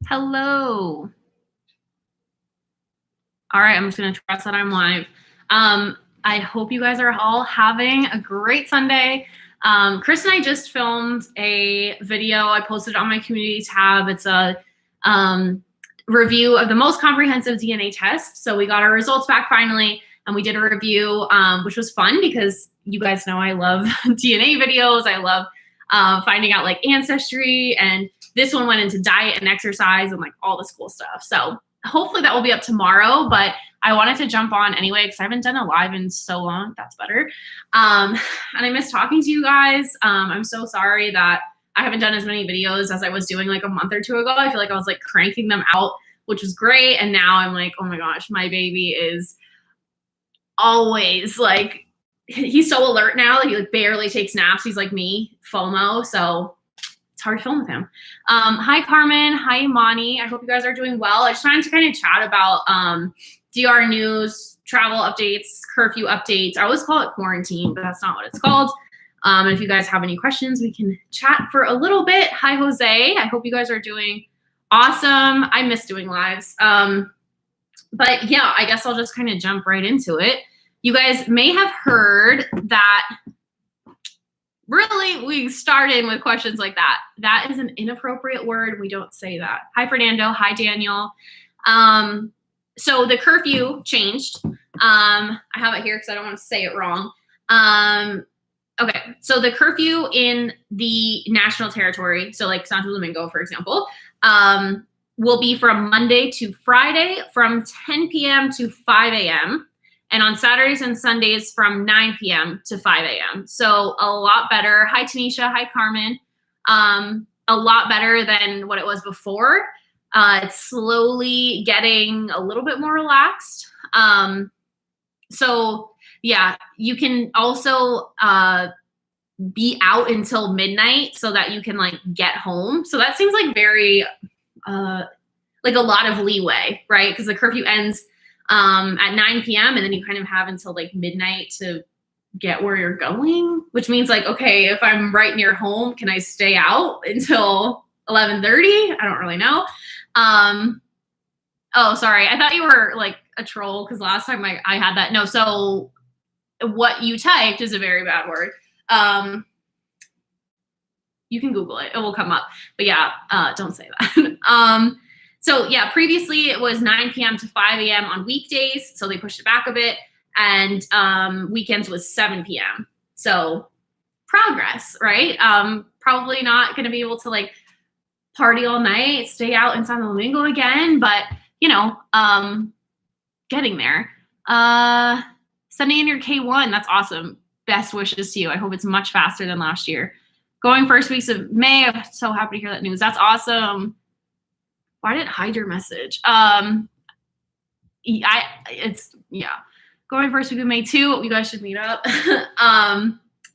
Hello. All right, I'm just going to trust that I'm live. I hope you guys are all having a great Sunday. Chris and I just filmed a video. I posted it on my community tab. It's a review of the most comprehensive DNA test. So we got our results back finally, and we did a review, which was fun because you guys know I love DNA videos. I love finding out like ancestry, and this one went into diet and exercise and like all this cool stuff. So hopefully that will be up tomorrow, but I wanted to jump on anyway because I haven't done a live in so long. That's better. And I miss talking to you guys. I'm so sorry that I haven't done as many videos as I was doing like a month or two ago. I feel like I was like cranking them out, which was great. And now I'm like, oh my gosh, my baby is always like, he's so alert now that he like barely takes naps. He's like me, FOMO. So it's hard to film with him. Hi, Carmen. Hi, Imani. I hope you guys are doing well. I just wanted to kind of chat about DR news, travel updates, curfew updates. I always call it quarantine, but that's not what it's called. And if you guys have any questions, we can chat for a little bit. Hi, Jose. I hope you guys are doing awesome. I miss doing lives. But yeah, I guess I'll just kind of jump right into it. You guys may have heard that really we started with questions like that. That is an inappropriate word. We don't say that. Hi, Fernando. Hi, Daniel. So the curfew changed. I have it here because I don't want to say it wrong. Okay, so the curfew in the national territory, so like Santo Domingo, for example, will be from Monday to Friday from 10 p.m. to 5 a.m. and on Saturdays and Sundays from 9 p.m. to 5 a.m. So a lot better. Hi, Tanisha. Hi, Carmen. A lot better than what it was before. It's slowly getting a little bit more relaxed. So yeah, you can also be out until midnight so that you can like get home. So that seems like very like a lot of leeway, right? Because the curfew ends at 9 p.m. and then you kind of have until like midnight to get where you're going, which means like, okay, if I'm right near home, can I stay out until 11:30? I don't really know. Oh, sorry. I thought you were like a troll because last time I had that. No, so what you typed is a very bad word. You can Google it. It will come up. But yeah, don't say that. So yeah, previously it was 9 p.m. to 5 a.m. on weekdays. So they pushed it back a bit. And weekends was 7 p.m. So progress, right? Probably not going to be able to like party all night, stay out in Santo Domingo again, but you know, getting there. Sending in your K1, that's awesome. Best wishes to you. I hope it's much faster than last year. Going first weeks of May. I'm so happy to hear that news. That's awesome. Why did it hide your message? It's going first week of May too. You guys should meet up.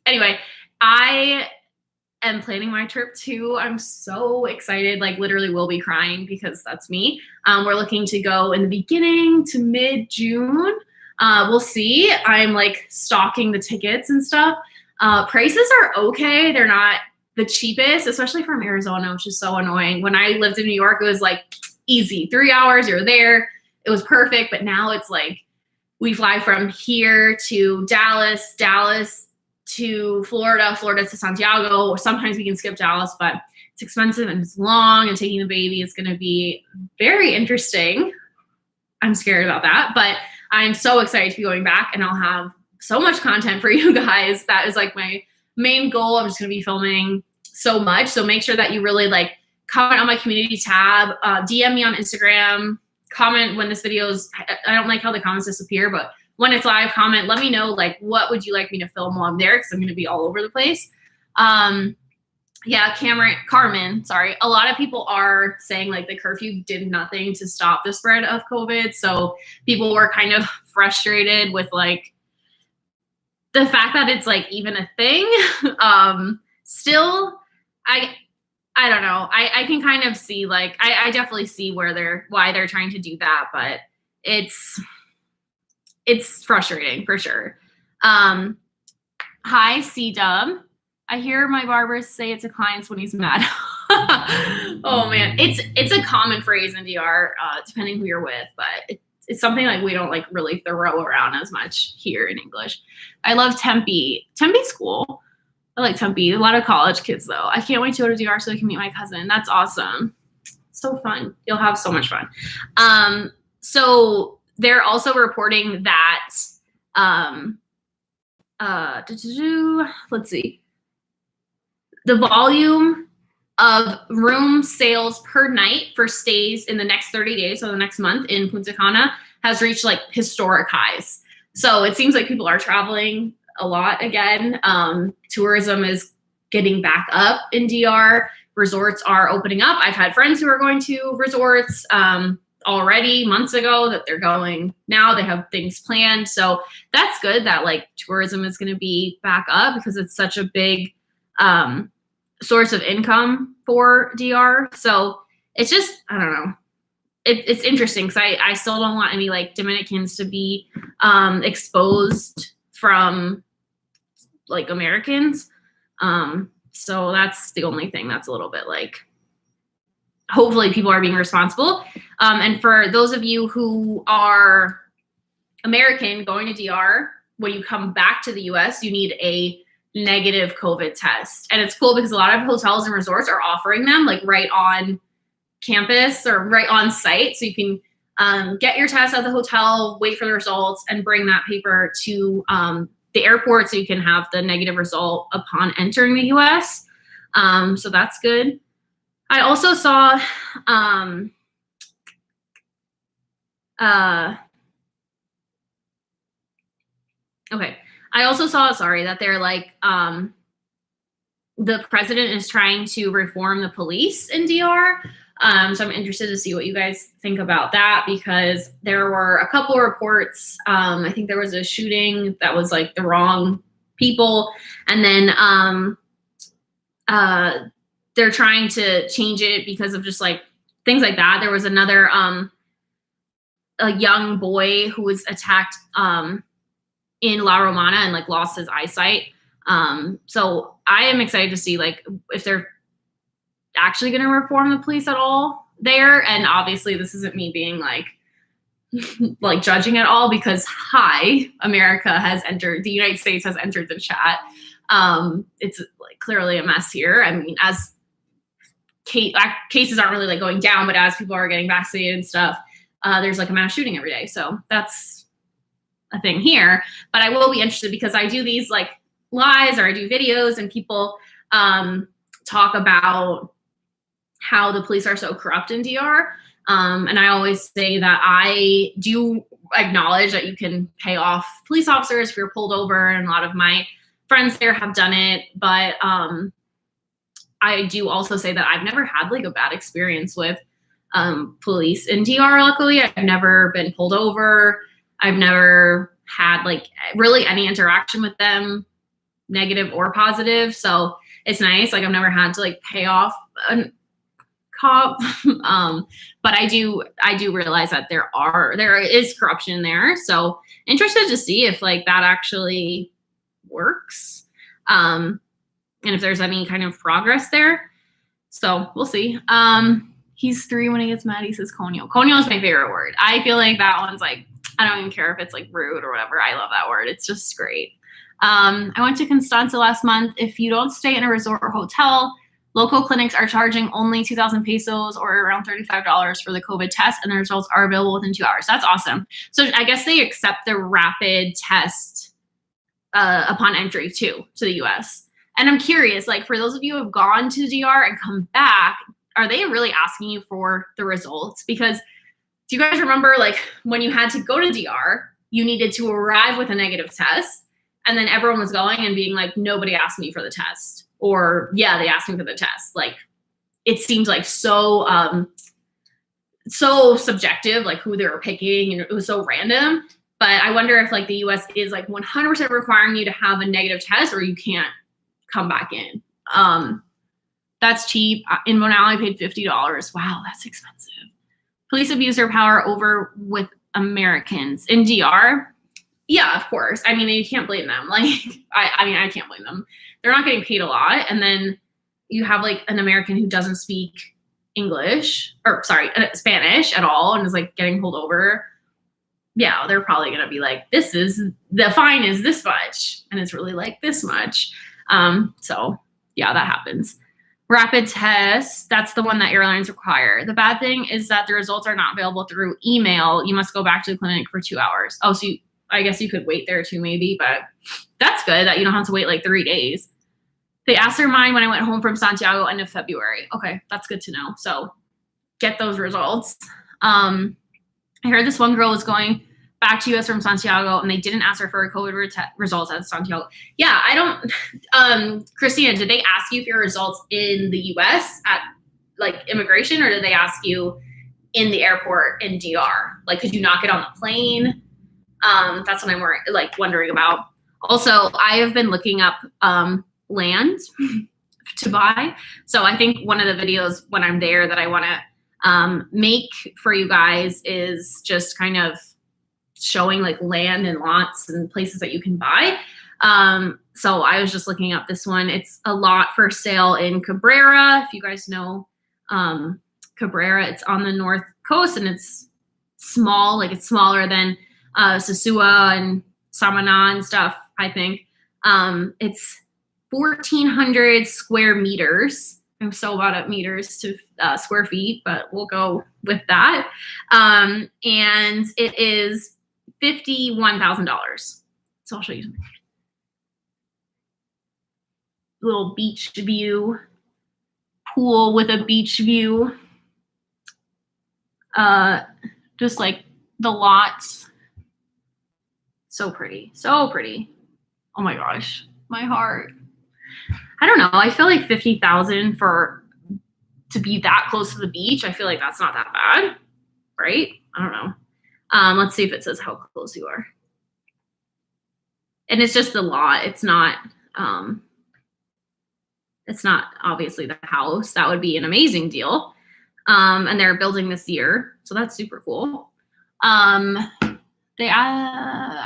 Anyway, I am planning my trip too. I'm so excited, like literally will be crying because that's me. We're looking to go in the beginning to mid-June. We'll see. I'm like stalking the tickets and stuff. Prices are okay. They're not the cheapest, especially from Arizona, which is so annoying. When I lived in New York, it was like easy. 3 hours, you're there. It was perfect. But now it's like we fly from here to Dallas, Dallas to Florida, Florida to Santiago, or sometimes we can skip Dallas, but it's expensive and it's long, and taking the baby is going to be very interesting. I'm scared about that, but I'm so excited to be going back, and I'll have so much content for you guys. That is like my main goal. I'm just going to be filming so much. So make sure that you really like comment on my community tab, DM me on Instagram, comment when this video is, I don't like how the comments disappear, but when it's live, comment, let me know, like, what would you like me to film while I'm there? Because I'm going to be all over the place. Yeah, Carmen, sorry. A lot of people are saying like the curfew did nothing to stop the spread of COVID. So people were kind of frustrated with like the fact that it's like even a thing. Still, I don't know. I can kind of see like, I definitely see why they're trying to do that, but it's frustrating for sure. Hi, C-Dub. I hear my barber say it to clients when he's mad. Oh man, it's a common phrase in DR, depending who you're with, but it's something like we don't like really throw around as much here in English. I love Tempe. Tempe's cool. I like Tempe. A lot of college kids though. I can't wait to go to DR so I can meet my cousin. That's awesome. So fun. You'll have so much fun. So they're also reporting that let's see. The volume of room sales per night for stays in the next 30 days, so the next month in Punta Cana, has reached like historic highs. So it seems like people are traveling a lot again. Tourism is getting back up in DR. Resorts are opening up. I've had friends who are going to resorts already months ago that they're going now. They have things planned. So that's good that like tourism is going to be back up because it's such a big source of income for DR. So it's just, I don't know. It's interesting because I still don't want any like Dominicans to be exposed from like Americans. So that's the only thing that's a little bit like, hopefully people are being responsible. And for those of you who are American going to DR, when you come back to the US, you need a negative COVID test. And it's cool because a lot of hotels and resorts are offering them like right on campus or right on site. So you can get your test at the hotel, wait for the results, and bring that paper to the airport so you can have the negative result upon entering the US. So that's good. I also saw that they're like the president is trying to reform the police in DR. So I'm interested to see what you guys think about that because there were a couple of reports. I think there was a shooting that was like the wrong people. And then they're trying to change it because of just like things like that. There was another a young boy who was attacked in La Romana and like lost his eyesight. So I am excited to see like if they're actually going to reform the police at all there. And obviously this isn't me being like like judging at all because America has entered, the United States has entered the chat. It's like clearly a mess here. I mean, as cases aren't really like going down, but as people are getting vaccinated and stuff, there's like a mass shooting every day. So that's a thing here, but I will be interested because I do these like lives or I do videos and people talk about how the police are so corrupt in DR. And I always say that I do acknowledge that you can pay off police officers if you're pulled over, and a lot of my friends there have done it. But I do also say that I've never had like a bad experience with police in DR. Luckily, I've never been pulled over. I've never had like really any interaction with them, negative or positive. So it's nice. Like I've never had to like pay off a cop. But I do realize that there is corruption there. So interested to see if like that actually works. And if there's any kind of progress there. So we'll see. He's 3 when he gets mad. He says coño. Coño is my favorite word. I feel like that one's like, I don't even care if it's like rude or whatever. I love that word. It's just great. I went to Constanza last month. If you don't stay in a resort or hotel, local clinics are charging only 2,000 pesos or around $35 for the COVID test, and the results are available within 2 hours. That's awesome. So I guess they accept the rapid test upon entry too to the US. And I'm curious, like for those of you who have gone to DR and come back, are they really asking you for the results? Because do you guys remember like when you had to go to DR, you needed to arrive with a negative test, and then everyone was going and being like, nobody asked me for the test. Or yeah, they asked me for the test. Like it seemed like so subjective, like who they were picking, and it was so random. But I wonder if like the US is like 100% requiring you to have a negative test or you can't come back in. That's cheap. In Monal, I paid $50. Wow, that's expensive. Police abuse their power over with Americans. In DR, yeah, of course. I mean, you can't blame them. Like, I can't blame them. They're not getting paid a lot. And then, you have like an American who doesn't speak English, or sorry, Spanish at all, and is like getting pulled over, yeah, they're probably going to be like, the fine is this much. And it's really like this much. So yeah, that happens. Rapid tests, that's the one that airlines require. The bad thing is that the results are not available through email. You must go back to the clinic for 2 hours. Oh, so I guess you could wait there too, maybe, but that's good that you don't have to wait like 3 days. They asked their mind when I went home from Santiago end of February. Okay, that's good to know. So get those results. I heard this one girl was going back to US from Santiago and they didn't ask her for her COVID results at Santiago. Yeah, I don't, Christina, did they ask you for your results in the US at like immigration, or did they ask you in the airport in DR? Like, could you not get on the plane? That's what I'm wondering about. Also, I have been looking up land to buy. So I think one of the videos when I'm there that I want to make for you guys is just kind of showing like land and lots and places that you can buy. So I was just looking up this one. It's a lot for sale in Cabrera. If you guys know Cabrera, it's on the north coast and it's small, like it's smaller than Sosua and Samana and stuff, I think. It's 1,400 square meters. I'm so bad at meters to square feet, but we'll go with that. And it is $51,000. So I'll show you something. Little beach view, pool with a beach view. Just like the lots. So pretty, so pretty. Oh my gosh, my heart. I don't know. I feel like 50,000 to be that close to the beach. I feel like that's not that bad, right? I don't know. Let's see if it says how close you are. And it's just the lot. It's not obviously the house. That would be an amazing deal. And they're building this year, so that's super cool. I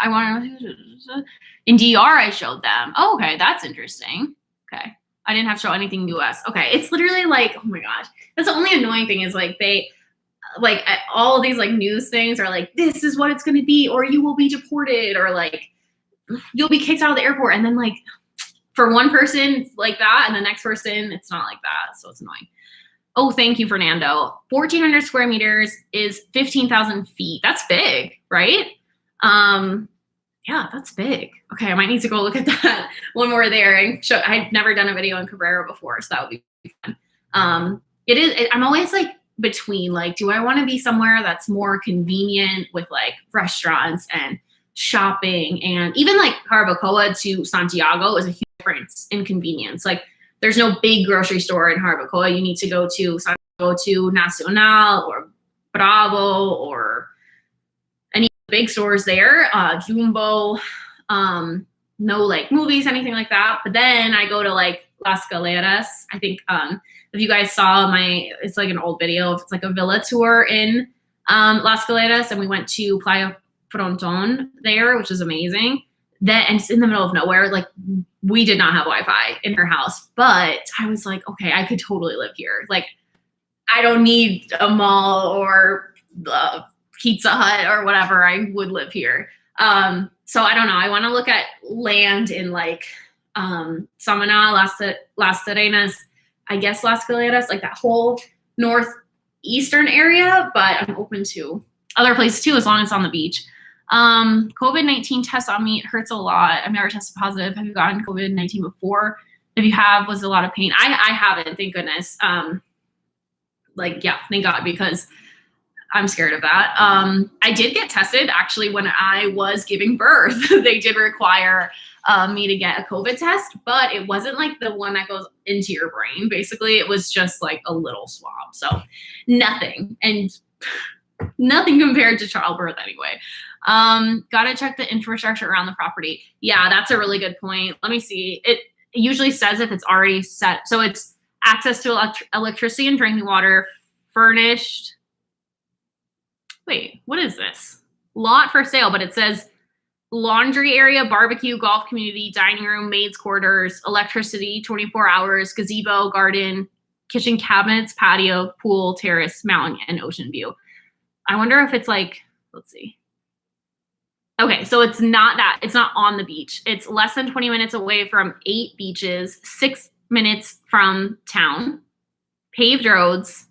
want to in DR. I showed them. Oh, okay, that's interesting. Okay. I didn't have to show anything US. Okay. It's literally like, oh my gosh. That's the only annoying thing is like they, like all of these like news things are like, this is what it's going to be, or you will be deported, or like you'll be kicked out of the airport. And then like for one person it's like that, and the next person it's not like that. So it's annoying. Oh, thank you, Fernando. 1,400 square meters is 15,000 feet. That's big, right? Yeah, that's big. Okay, I might need to go look at that when we're there and show. I've never done a video in Cabrera before, so that would be fun. I'm always like between, like, do I want to be somewhere that's more convenient with like restaurants and shopping, and even like Jarabacoa to Santiago is a huge difference in convenience. Like, there's no big grocery store in Jarabacoa. You need to go to Santiago to Nacional or Bravo or any big stores there, Jumbo, no like movies, anything like that. But then I go to like Las Galeras. I think if you guys saw it's like an old video. It's like a villa tour in Las Galeras, and we went to Playa Fronton there, which is amazing. And it's in the middle of nowhere. Like, we did not have Wi-Fi in her house, but I was like, okay, I could totally live here. Like, I don't need a mall or Pizza Hut or whatever. I would live here. So I don't know. I want to look at land in like Samana, Las Serenas, I guess Las Galeras, like that whole northeastern area. But I'm open to other places too, as long as it's on the beach. COVID-19 test on me, it hurts a lot. I've never tested positive. Have you gotten COVID-19 before? If you have, was it a lot of pain? I haven't, thank goodness. Like, yeah, thank God, because I'm scared of that. I did get tested actually when I was giving birth. They did require me to get a COVID test, but it wasn't like the one that goes into your brain. Basically, it was just like a little swab. So nothing. And nothing compared to childbirth anyway. Gotta check the infrastructure around the property. Yeah, that's a really good point. Let me see. It usually says if it's already set. So it's access to electricity and drinking water, furnished. Wait, what is this? Lot for sale, but it says laundry area, barbecue, golf community, dining room, maid's quarters, electricity, 24 hours, gazebo, garden, kitchen cabinets, patio, pool, terrace, mountain, and ocean view. I wonder if it's like, let's see. Okay, so it's not on the beach. It's less than 20 minutes away from 8 beaches, 6 minutes from town, paved roads.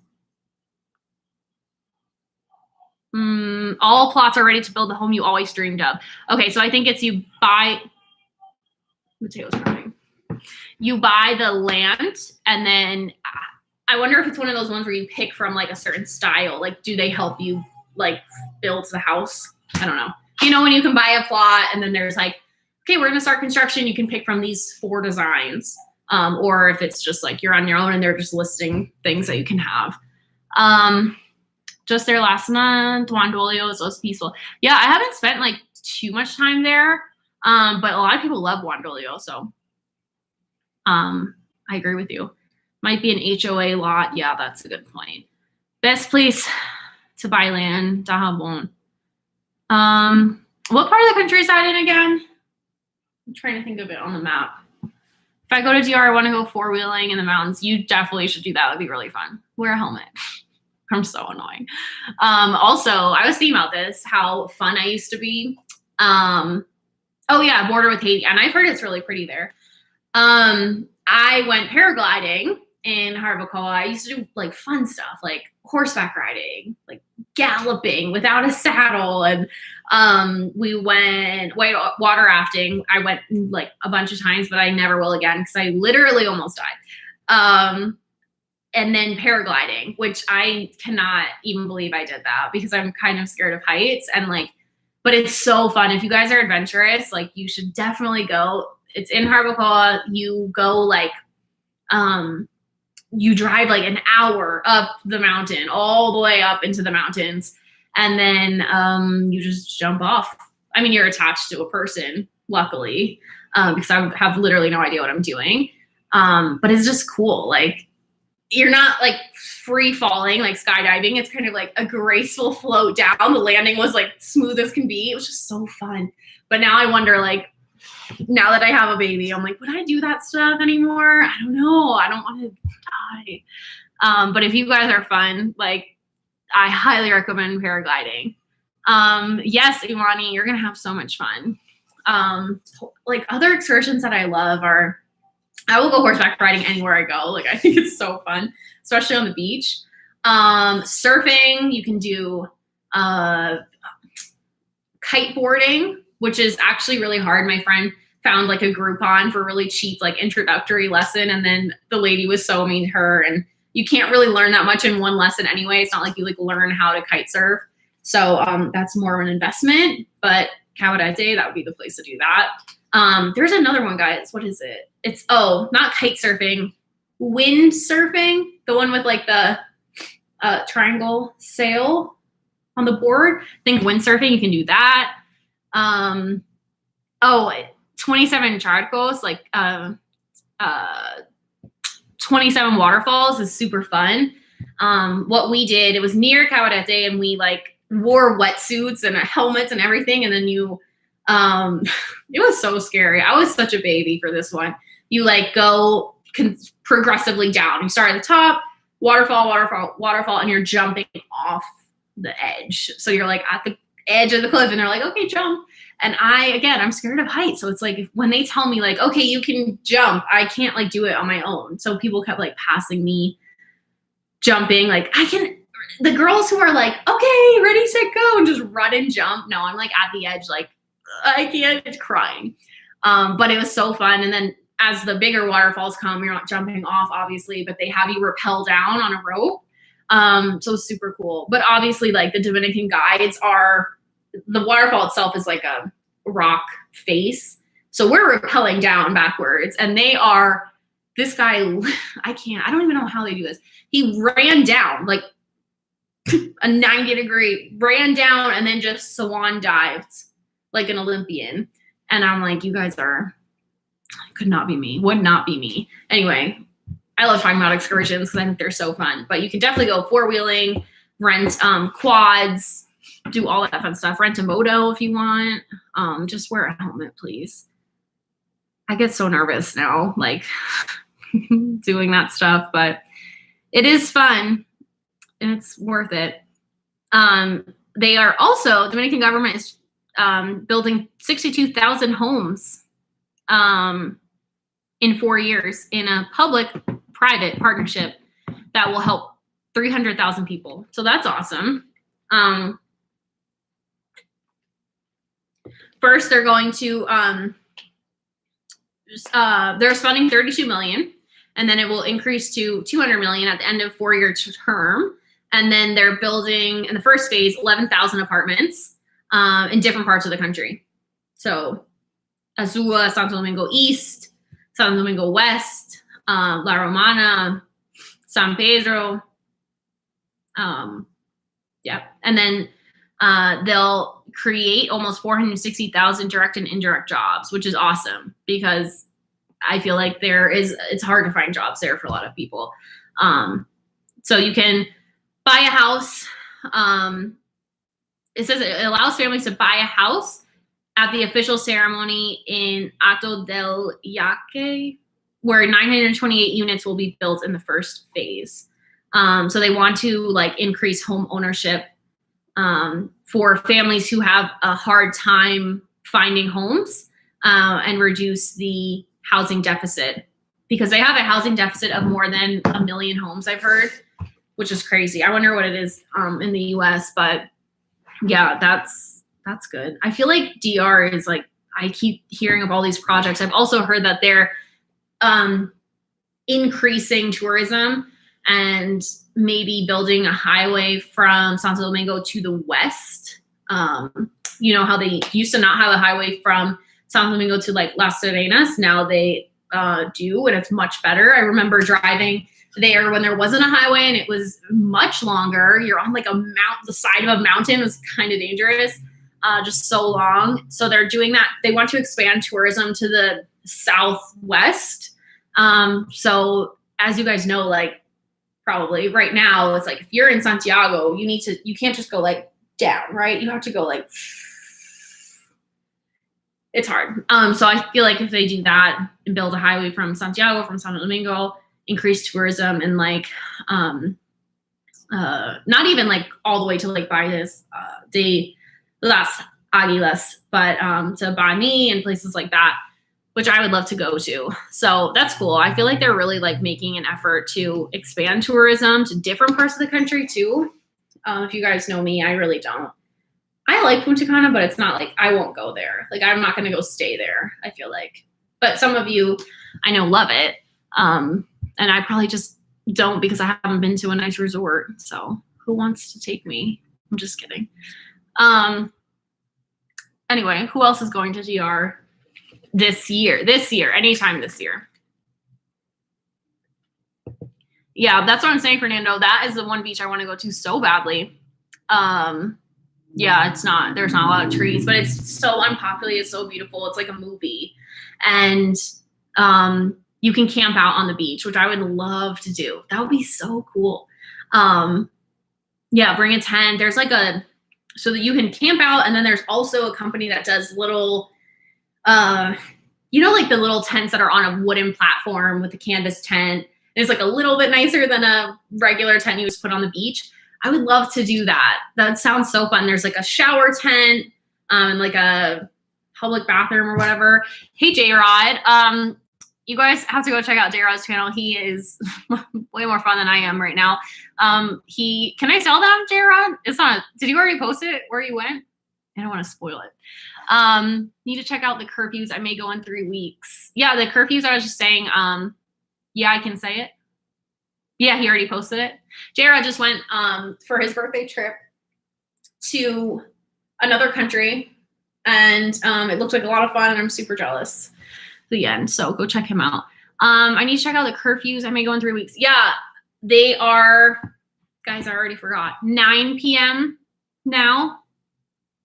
All plots are ready to build the home you always dreamed of. Okay, so I think it's you buy the land, and then I wonder if it's one of those ones where you pick from like a certain style. Like, do they help you like build the house? I don't know. You know, when you can buy a plot and then there's like, okay, we're going to start construction. You can pick from these 4 designs. Or if it's just like you're on your own and they're just listing things that you can have. Just there last month, Juan Dolio is so peaceful. Yeah, I haven't spent like too much time there. But a lot of people love Juan Dolio. So I agree with you. Might be an HOA lot. Yeah, that's a good point. Best place to buy land, Dajabon. What part of the country is that in again? I'm trying to think of it on the map. If I go to DR, I want to go 4-wheeling in the mountains. You definitely should do that. It'd be really fun. Wear a helmet. I'm so annoying. Also, I was thinking about this, how fun I used to be. Oh yeah, border with Haiti. And I've heard it's really pretty there. I went paragliding in Harbacoa. I used to do like fun stuff, like horseback riding, like galloping without a saddle. And we went water rafting. I went like a bunch of times, but I never will again because I literally almost died. And then paragliding, which I cannot even believe I did that because I'm kind of scared of heights and like, but it's so fun. If you guys are adventurous, like you should definitely go. It's in Harbacoa. You go like, you drive like an hour up the mountain, all the way up into the mountains. And then you just jump off. I mean, you're attached to a person, luckily, because I have literally no idea what I'm doing. But it's just cool. Like, you're not like free falling, like skydiving. It's kind of like a graceful float down. The landing was like smooth as can be. It was just so fun. But now I wonder, like, now that I have a baby, I'm like, would I do that stuff anymore? I don't know. I don't want to die. But if you guys are fun, like, I highly recommend paragliding. Yes, Imani, you're going to have so much fun. Like other excursions that I love are, I will go horseback riding anywhere I go. Like, I think it's so fun, especially on the beach. Surfing, you can do kiteboarding, which is actually really hard. My friend found like a Groupon for really cheap, like introductory lesson. And then the lady was so mean to her, and you can't really learn that much in one lesson anyway. It's not like you like learn how to kite surf. So that's more of an investment, but Cabarete, that would be the place to do that. There's another one, guys. What is it? It's, not kite surfing, wind surfing. The one with like the triangle sail on the board. I think wind surfing, you can do that. 27 charcos, like 27 waterfalls is super fun. What we did, it was near Cabarete, and we like wore wetsuits and helmets and everything. And then you, it was so scary. I was such a baby for this one. You like go progressively down. You start at the top, waterfall, and you're jumping off the edge. So you're like at the edge of the cliff, and they're like, okay, jump. And I'm scared of heights. So it's like, when they tell me like, okay, you can jump, I can't like do it on my own. So people kept like passing me jumping. Like, the girls who are like, okay, ready, set, go, and just run and jump. No, I'm like at the edge, like, I can't, it's crying. But it was so fun. And then as the bigger waterfalls come, you're not jumping off, obviously, but they have you rappel down on a rope. So it's super cool. But obviously, like, the Dominican guides the waterfall itself is like a rock face. So we're rappelling down backwards, and this guy, I don't even know how they do this. He ran down like a 90-degree, ran down, and then just swan dived like an Olympian. And I'm like, you guys could not be me, would not be me. Anyway, I love talking about excursions because I think they're so fun. But you can definitely go 4-wheeling, rent quads, do all that fun stuff. Rent a moto if you want. Just wear a helmet, please. I get so nervous now, like doing that stuff, but it is fun and it's worth it. They are also, the Dominican government is building 62,000 homes in 4 years in a public-private partnership that will help 300,000 people. So that's awesome. First, they're going to, they're spending $32 million, and then it will increase to $200 million at the end of 4-year term. And then they're building, in the first phase, 11,000 apartments in different parts of the country. So Azua, Santo Domingo East, Santo Domingo West, La Romana, San Pedro. Yeah. And then they'll create almost 460,000 direct and indirect jobs, which is awesome because I feel like it's hard to find jobs there for a lot of people. So you can buy a house. It says it allows families to buy a house at the official ceremony in Hato del Yaque, where 928 units will be built in the first phase. So they want to like increase home ownership for families who have a hard time finding homes and reduce the housing deficit, because they have a housing deficit of more than 1 million homes, I've heard, which is crazy. I wonder what it is in the US, but yeah, that's good. I feel like DR is like, I keep hearing of all these projects. I've also heard that they're increasing tourism and maybe building a highway from Santo Domingo to the west. You know how they used to not have a highway from Santo Domingo to like Las Serenas. Now they do, and it's much better. I remember driving there when there wasn't a highway and it was much longer. You're on like the side of a mountain. It was kind of dangerous, just so long. So they're doing that. They want to expand tourism to the southwest. So as you guys know, like probably right now, it's like if you're in Santiago, you can't just go like down, right? You have to go like, it's hard. So I feel like if they do that and build a highway from Santiago, from Santo Domingo, increase tourism and like, not even like all the way to like Valles de las Águilas, but to Bani and places like that, which I would love to go to. So that's cool. I feel like they're really like making an effort to expand tourism to different parts of the country too. If you guys know me, I really don't. I like Punta Cana, but it's not like I won't go there. Like I'm not going to go stay there, I feel like. But some of you I know love it. And I probably just don't because I haven't been to a nice resort. So who wants to take me? I'm just kidding. Anyway, who else is going to DR this year, anytime this year? Yeah, that's what I'm saying, Fernando. That is the one beach I want to go to so badly. Yeah, there's not a lot of trees, but it's so unpopulated. It's so beautiful. It's like a movie. And you can camp out on the beach, which I would love to do. That would be so cool. Yeah, bring a tent. There's like so that you can camp out. And then there's also a company that does little, you know, like the little tents that are on a wooden platform with a canvas tent. It's like a little bit nicer than a regular tent you just put on the beach. I would love to do that. That sounds so fun. There's like a shower tent and like a public bathroom or whatever. Hey, J-Rod. You guys have to go check out J-Rod's channel. He is way more fun than I am right now. Can I tell them, J-Rod? It's not, did you already post it where you went? I don't want to spoil it. Need to check out the curfews. I may go in 3 weeks. Yeah, the curfews, I was just saying, yeah, I can say it. Yeah, he already posted it. J-Rod just went for his birthday trip to another country, and it looked like a lot of fun, and I'm super jealous. The end. So go check him out. I need to check out the curfews. I may go in 3 weeks. Yeah, they are, guys, I already forgot. 9 p.m. now.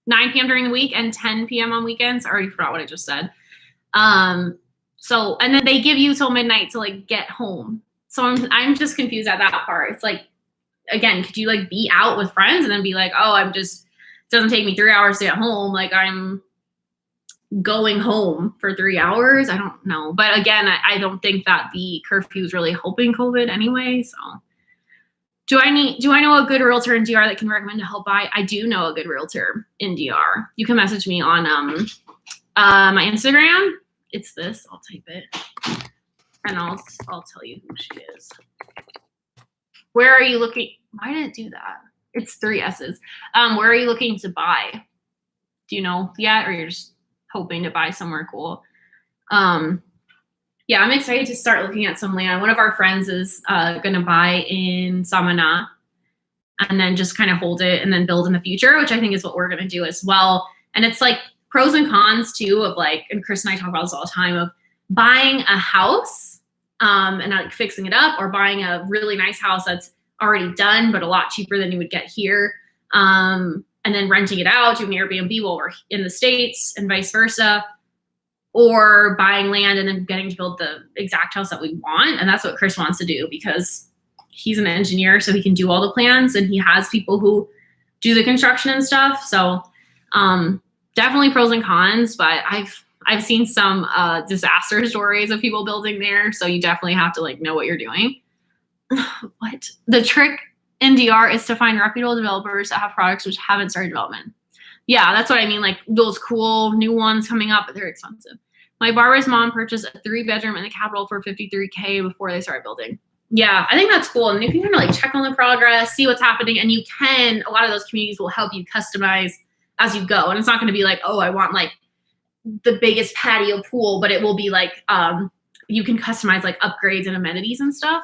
9 p.m. during the week and 10 p.m. on weekends. I already forgot what I just said. So, and then they give you till midnight to like get home. So I'm just confused at that part. It's like, again, could you like be out with friends and then be like, oh, I'm just doesn't take me 3 hours to get home. Like I'm going home for 3 hours. I don't know. But again, I don't think that the curfew is really helping COVID anyway. So do I know a good realtor in DR that can recommend to help buy? I do know a good realtor in DR. You can message me on my Instagram. It's this. I'll type it. And I'll tell you who she is. Where are you looking? Why did it do that? It's 3 S's. Where are you looking to buy? Do you know yet, or you're just hoping to buy somewhere cool? Yeah, I'm excited to start looking at some land. One of our friends is going to buy in Samana and then just kind of hold it and then build in the future, which I think is what we're going to do as well. And it's like pros and cons too of like, and Chris and I talk about this all the time, of buying a house and like fixing it up, or buying a really nice house that's already done, but a lot cheaper than you would get here. And then renting it out, doing Airbnb while we're in the States and vice versa, or buying land and then getting to build the exact house that we want. And that's what Chris wants to do because he's an engineer, so he can do all the plans and he has people who do the construction and stuff. So definitely pros and cons, but I've seen some disaster stories of people building there. So you definitely have to like know what you're doing. What? The trick in DR is to find reputable developers that have products which haven't started development. Yeah, that's what I mean. Like those cool new ones coming up, but they're expensive. My barber's mom purchased a 3-bedroom in the capital for $53K before they started building. Yeah, I think that's cool. And you can kind of like check on the progress, see what's happening. And you can, a lot of those communities will help you customize as you go. And it's not going to be like, oh, I want like the biggest patio pool, but it will be like, you can customize like upgrades and amenities and stuff.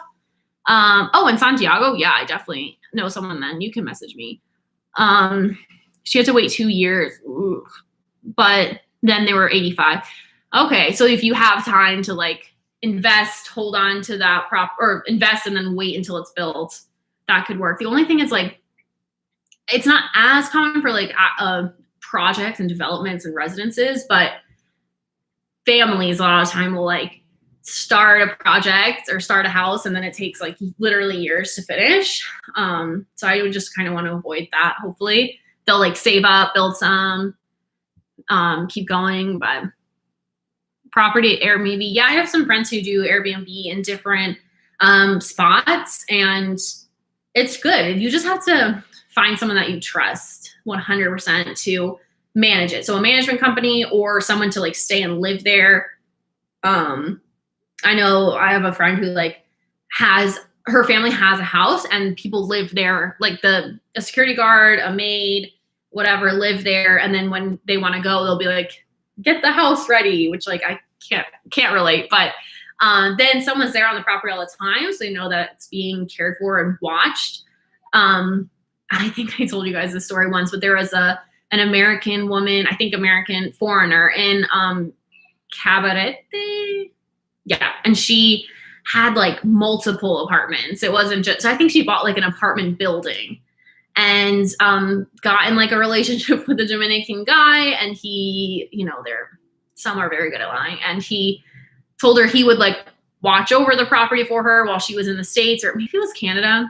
Oh, in Santiago. Yeah, I definitely know someone then. You can message me. She had to wait 2 years, ooh, but then they were 85. Okay. So if you have time to like invest, hold on to that or invest and then wait until it's built, that could work. The only thing is like, it's not as common for like projects and developments and residences, but families a lot of the time will like start a project or start a house and then it takes like literally years to finish. So I would just kind of want to avoid that. Hopefully they'll like save up, build some, keep going. But property Airbnb, yeah, I have some friends who do Airbnb in different spots, and it's good. You just have to find someone that you trust 100% to manage it. So a management company or someone to like stay and live there. I know I have a friend who like her family has a house and people live there, like a security guard, a maid, whatever, live there. And then when they want to go, they'll be like, get the house ready, which like I can't relate. But then someone's there on the property all the time, so they know that it's being cared for and watched. I think I told you guys this story once, but there was an American woman, I think American foreigner in Cabarete. Yeah, and she had like multiple apartments. It wasn't just, so I think she bought like an apartment building and got in like a relationship with a Dominican guy, and he, some are very good at lying, and he told her he would like watch over the property for her while she was in the States, or maybe it was Canada.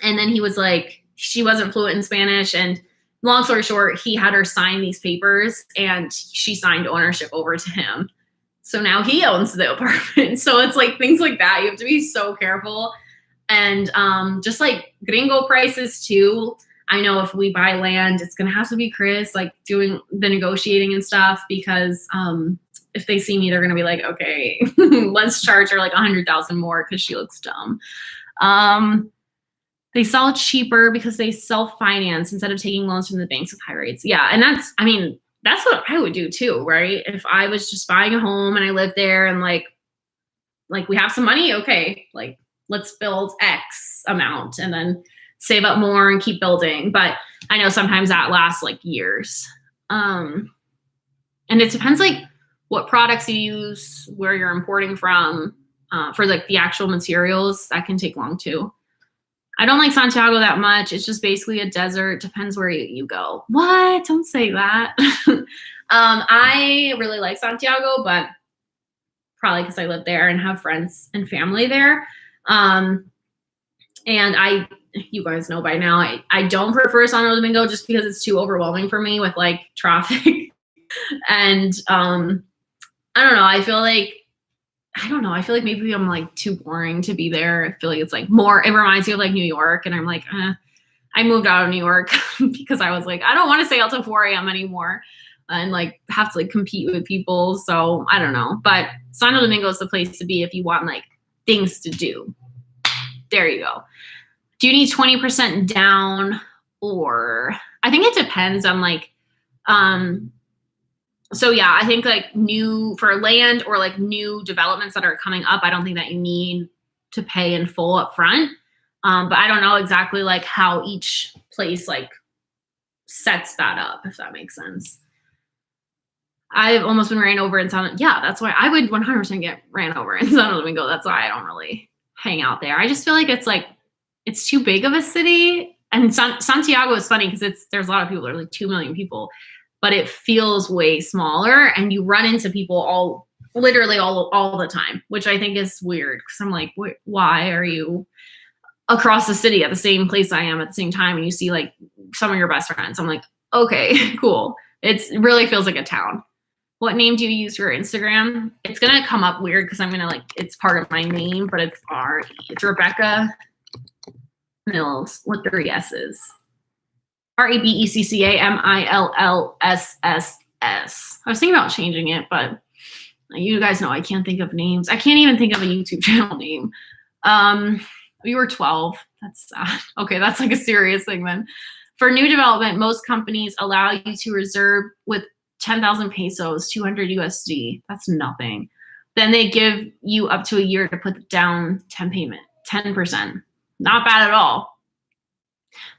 And then he was like, she wasn't fluent in Spanish, and long story short, he had her sign these papers and she signed ownership over to him. So now he owns the apartment. So it's like things like that. You have to be so careful. And just like gringo prices too. I know if we buy land, it's going to have to be Chris, like doing the negotiating and stuff, because if they see me, they're going to be like, okay, let's charge her like $100,000 more because she looks dumb. They sell cheaper because they self-finance instead of taking loans from the banks with high rates. Yeah. And that's what I would do too, right? If I was just buying a home and I lived there and like we have some money, okay, like let's build X amount and then save up more and keep building. But I know sometimes that lasts like years. And it depends like what products you use, where you're importing from, for like the actual materials. That can take long too. I don't like Santiago that much. It's just basically a desert. Depends where you go. What? Don't say that. I really like Santiago, but probably because I live there and have friends and family there. And I you guys know by now, I don't prefer Santo Domingo just because it's too overwhelming for me with like traffic. And I don't know. I feel like maybe I'm like too boring to be there. I feel like it's like more, it reminds me of like New York. And I'm like, I moved out of New York because I was like, I don't want to stay out till 4 a.m. anymore and like have to like compete with people. So I don't know. But Santo Domingo is the place to be if you want like things to do. There you go. Do you need 20% down, or I think it depends on like, so yeah, I think like new for land or like new developments that are coming up, I don't think that you need to pay in full up front. But I don't know exactly like how each place like sets that up, if that makes sense. I've almost been ran over in yeah, that's why I would 100% get ran over in Santo Domingo. That's why I don't really hang out there. I just feel like it's like, it's too big of a city. And Santiago is funny because there's a lot of people, there's like 2 million people, but it feels way smaller and you run into people literally all the time, which I think is weird because I'm like, why are you across the city at the same place I am at the same time? And you see like some of your best friends. I'm like, okay, cool. It really feels like a town. What name do you use for Instagram? It's going to come up weird because I'm going to like, it's part of my name, but it's It's Rebecca Mills with 3 S's. REBECCAMILLSSS. I was thinking about changing it, but you guys know I can't think of names. I can't even think of a YouTube channel name. We were 12. That's sad. Okay, that's like a serious thing then. For new development, most companies allow you to reserve with 10,000 pesos, 200 USD. That's nothing. Then they give you up to a year to put down 10%. Not bad at all.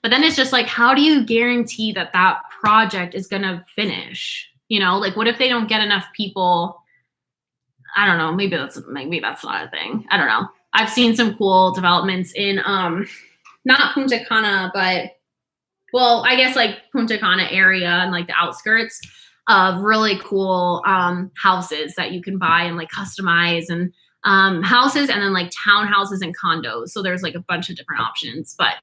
But then it's just like, how do you guarantee that that project is going to finish? You know, like what if they don't get enough people? I don't know. Maybe that's not a thing. I don't know. I've seen some cool developments in, not Punta Cana, but well, I guess like Punta Cana area and like the outskirts of really cool houses that you can buy and like customize, and houses and then like townhouses and condos. So there's like a bunch of different options. But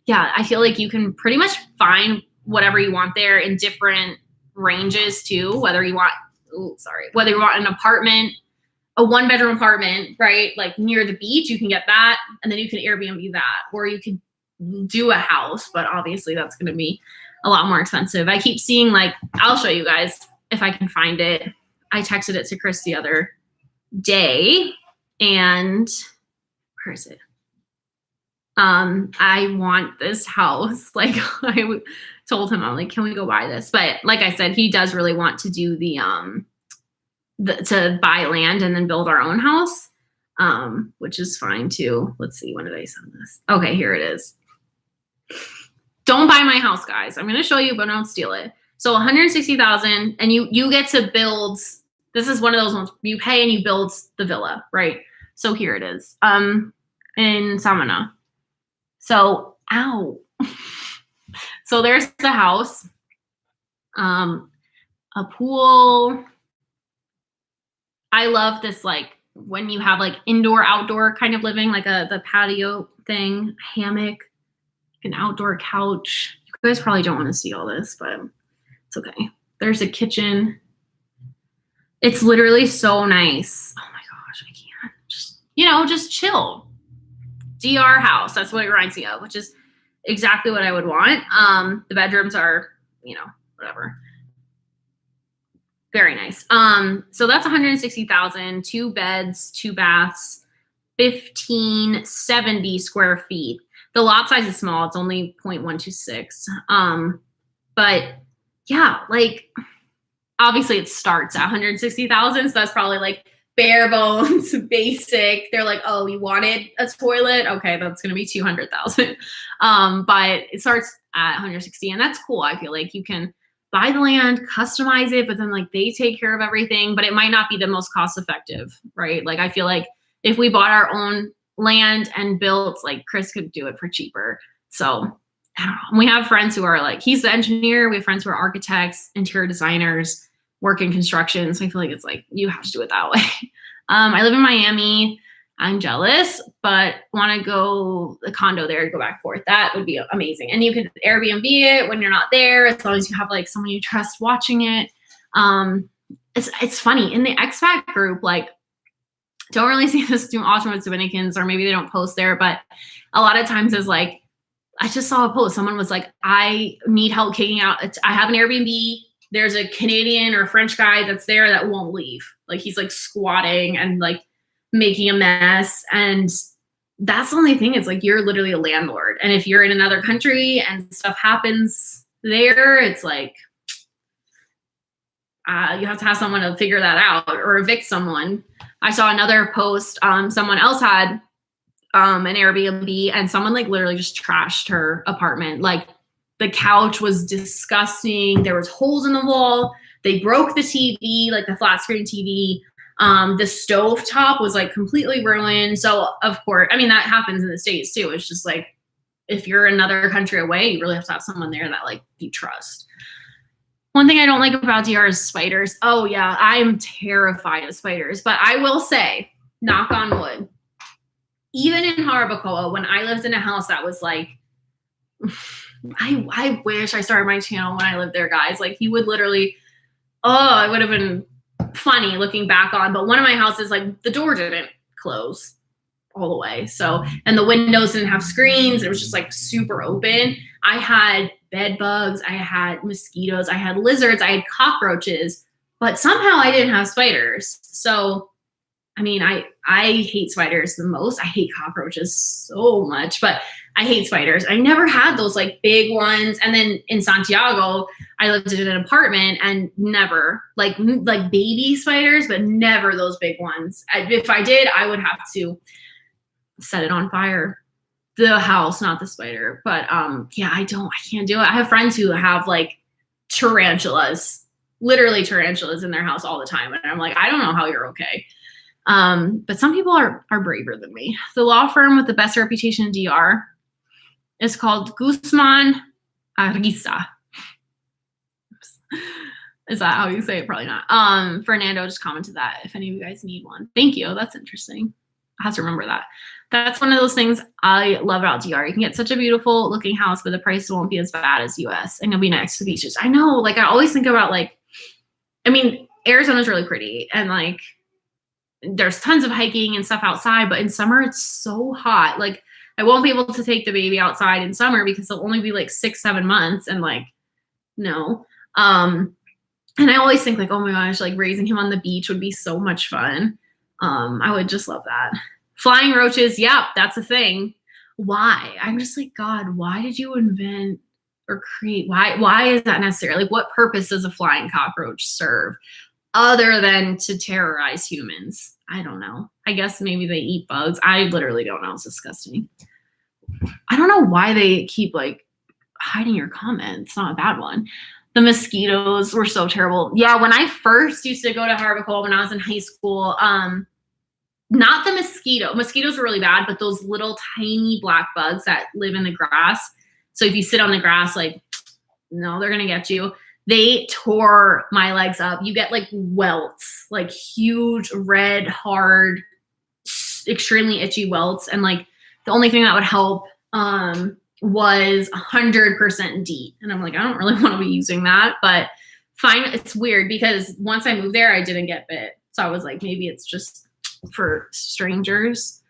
yeah, I feel like you can pretty much find whatever you want there in different ranges too. Whether you want an apartment, a 1-bedroom apartment, right? Like near the beach, you can get that. And then you can Airbnb that, or you could do a house, but obviously that's going to be a lot more expensive. I keep seeing like, I'll show you guys if I can find it. I texted it to Chris the other day, and where is it? I want this house. Like I told him, I'm like, can we go buy this? But like I said, he does really want to do to buy land and then build our own house, which is fine too. Let's see, when did I send this? Okay, here it is. Don't buy my house, guys. I'm going to show you, but don't steal it. So 160,000, and you get to build. This is one of those ones you pay and you build the villa, right? So here it is, in Samana. So, ow. So there's the house, a pool. I love this, like when you have like indoor, outdoor kind of living, like the patio thing, hammock, an outdoor couch. You guys probably don't want to see all this, but it's okay. There's a kitchen. It's literally so nice. Oh my gosh, I can't. Just chill. DR house. That's what it reminds me of, which is exactly what I would want. The bedrooms are, whatever. Very nice. So that's 160,000, 2 beds, 2 baths, 1,570 square feet. The lot size is small. It's only 0.126. But yeah, like obviously it starts at 160,000. So that's probably like bare bones, basic. They're like, oh, you wanted a toilet? Okay, that's going to be 200,000. But it starts at 160, and that's cool. I feel like you can buy the land, customize it, but then like they take care of everything, but it might not be the most cost effective, right? Like I feel like if we bought our own land and built, like Chris could do it for cheaper. So I don't know. We have friends who are like, he's the engineer. We have friends who are architects, interior designers, work in construction. So I feel like it's like, you have to do it that way. I live in Miami. I'm jealous, but want to go the condo there to go back and forth. That would be amazing. And you could Airbnb it when you're not there, as long as you have like someone you trust watching it. It's funny in the expat group, like don't really see this too often with Dominicans, or maybe they don't post there, but a lot of times is like, I just saw a post. Someone was like, I need help kicking out. I have an Airbnb. There's a Canadian or French guy that's there that won't leave. Like he's like squatting and like making a mess. And that's the only thing. It's like, you're literally a landlord. And if you're in another country and stuff happens there, it's like, you have to have someone to figure that out or evict someone. I saw another post. Someone else had an Airbnb and someone like literally just trashed her apartment. Like the couch was disgusting. There was holes in the wall. They broke the TV, like the flat screen TV. The stove top was like completely ruined. So of course, I mean, that happens in the States too. It's just like, if you're another country away, you really have to have someone there that like you trust. One thing I don't like about DR is spiders. Oh yeah, I'm terrified of spiders. But I will say, knock on wood, even in Jarabacoa, when I lived in a house that was like, I wish I started my channel when I lived there, guys. Like he would literally, it would have been funny looking back on. But one of my houses, like the door didn't close all the way. So, and the windows didn't have screens. It was just like super open. I had bed bugs. I had mosquitoes. I had lizards. I had cockroaches, but somehow I didn't have spiders. So, I mean, I hate spiders the most. I hate cockroaches so much, but I hate spiders. I never had those like big ones. And then in Santiago, I lived in an apartment and never like baby spiders, but never those big ones. If I did, I would have to set it on fire. The house, not the spider. But yeah, I can't do it. I have friends who have like tarantulas, literally tarantulas in their house all the time. And I'm like, I don't know how you're okay. But some people are braver than me. The law firm with the best reputation in DR is called Guzman Arriza. Is that how you say it? Probably not. Fernando just commented that if any of you guys need one. Thank you. That's interesting. I have to remember that. That's one of those things I love about DR. You can get such a beautiful looking house, but the price won't be as bad as US, and you'll be next to beaches. I know, like I always think about like, I mean, Arizona's really pretty and like there's tons of hiking and stuff outside, but in summer it's so hot. Like I won't be able to take the baby outside in summer because it'll only be like 6-7 months, and like, no. And I always think like, oh my gosh, like raising him on the beach would be so much fun. I would just love that. Flying roaches, yep, that's a thing. Why? I'm just like, God, why did you invent or create? Why is that necessary? Like, what purpose does a flying cockroach serve other than to terrorize humans? I don't know. I guess maybe they eat bugs. I literally don't know. It's disgusting. I don't know why they keep like hiding your comment. It's not a bad one. The mosquitoes were so terrible. Yeah, when I first used to go to Jarabacoa when I was in high school, not the mosquitoes were really bad, but those little tiny black bugs that live in the grass. So if you sit on the grass, like, no, they're going to get you. They tore my legs up. You get like welts, like huge, red, hard, extremely itchy welts. And like the only thing that would help was 100% DEET. And I'm like, I don't really want to be using that, but fine. It's weird because once I moved there, I didn't get bit. So I was like, maybe it's just for strangers.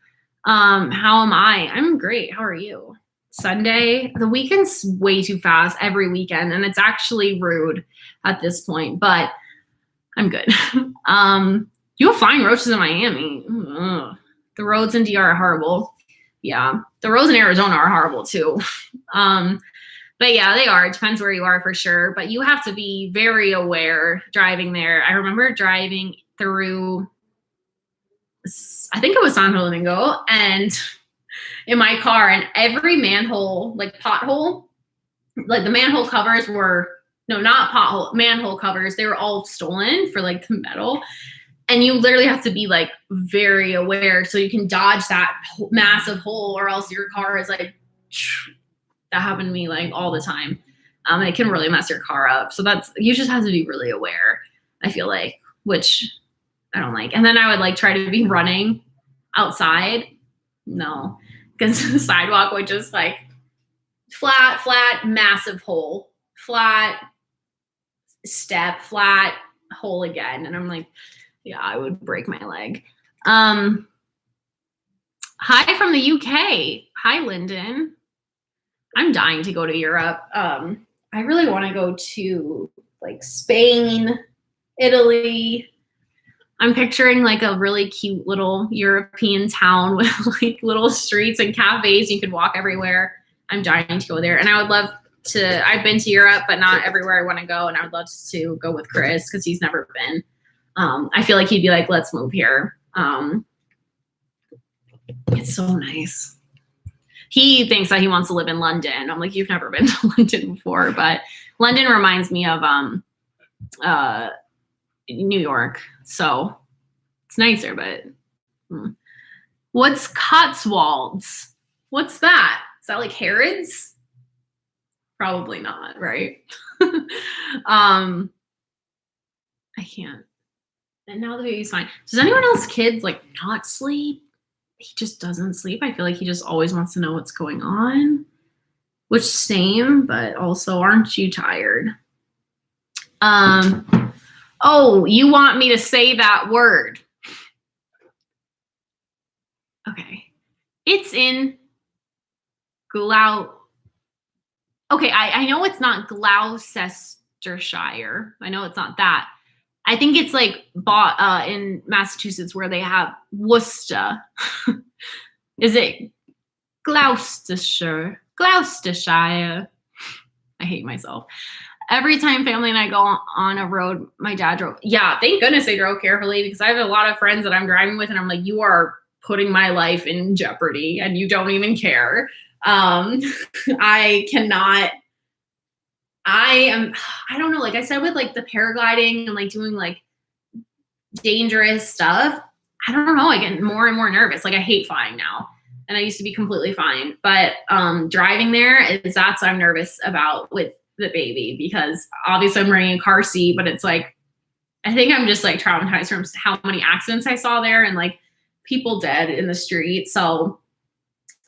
How am I? I'm great. How are you? Sunday. The weekend's way too fast every weekend, and it's actually rude at this point, but I'm good. You have flying roaches in Miami. Ugh. The roads in DR are horrible. Yeah. The roads in Arizona are horrible too. But yeah, they are. It depends where you are for sure, but you have to be very aware driving there. I remember driving through, I think it was San Domingo, and in my car, and every manhole, like pothole, like the manhole covers were, no, not pothole, manhole covers. They were all stolen for like the metal. And you literally have to be like very aware so you can dodge that massive hole, or else your car is like, that happened to me like all the time. It can really mess your car up. So you just have to be really aware, I feel like, which I don't like. And then I would like try to be running outside, no, because the sidewalk would just like flat, massive hole, flat step, flat hole again. And I'm like, yeah, I would break my leg. Hi from the UK. Hi, Lyndon. I'm dying to go to Europe. I really want to go to like Spain, Italy. I'm picturing like a really cute little European town with like little streets and cafes. You could walk everywhere. I'm dying to go there. And I would love to, I've been to Europe, but not everywhere I want to go. And I would love to go with Chris because he's never been. I feel like he'd be like, let's move here. It's so nice. He thinks that he wants to live in London. I'm like, you've never been to London before, but London reminds me of New York. So it's nicer, but what's Cotswolds? What's that? Is that like Harrods? Probably not, right? I can't. And now the baby's fine. Does anyone else kids like not sleep? He just doesn't sleep. I feel like he just always wants to know what's going on. Which same, but also aren't you tired? Oh, you want me to say that word? Okay. It's in Okay, I know it's not Gloucestershire. I know it's not that. I think it's like in Massachusetts where they have Worcester. Is it Gloucestershire? Gloucestershire. I hate myself. Every time family and I go on a road, my dad drove. Yeah, thank goodness they drove carefully because I have a lot of friends that I'm driving with and I'm like, you are putting my life in jeopardy and you don't even care. I cannot. I don't know, like I said with like the paragliding and like doing like dangerous stuff, I don't know, I get more and more nervous. Like I hate flying now. And I used to be completely fine. But driving there that's what I'm nervous about with the baby because obviously I'm wearing a car seat, but it's like, I think I'm just like traumatized from how many accidents I saw there and like people dead in the street. So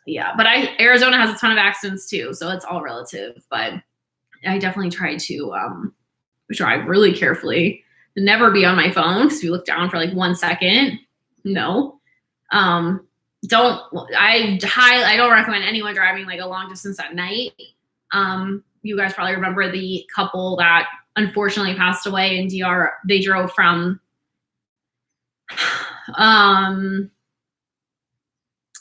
yeah, but Arizona has a ton of accidents too. So it's all relative, but I definitely try to drive really carefully, never be on my phone because if you look down for like 1 second, no. I don't recommend anyone driving like a long distance at night. You guys probably remember the couple that unfortunately passed away in DR. They drove from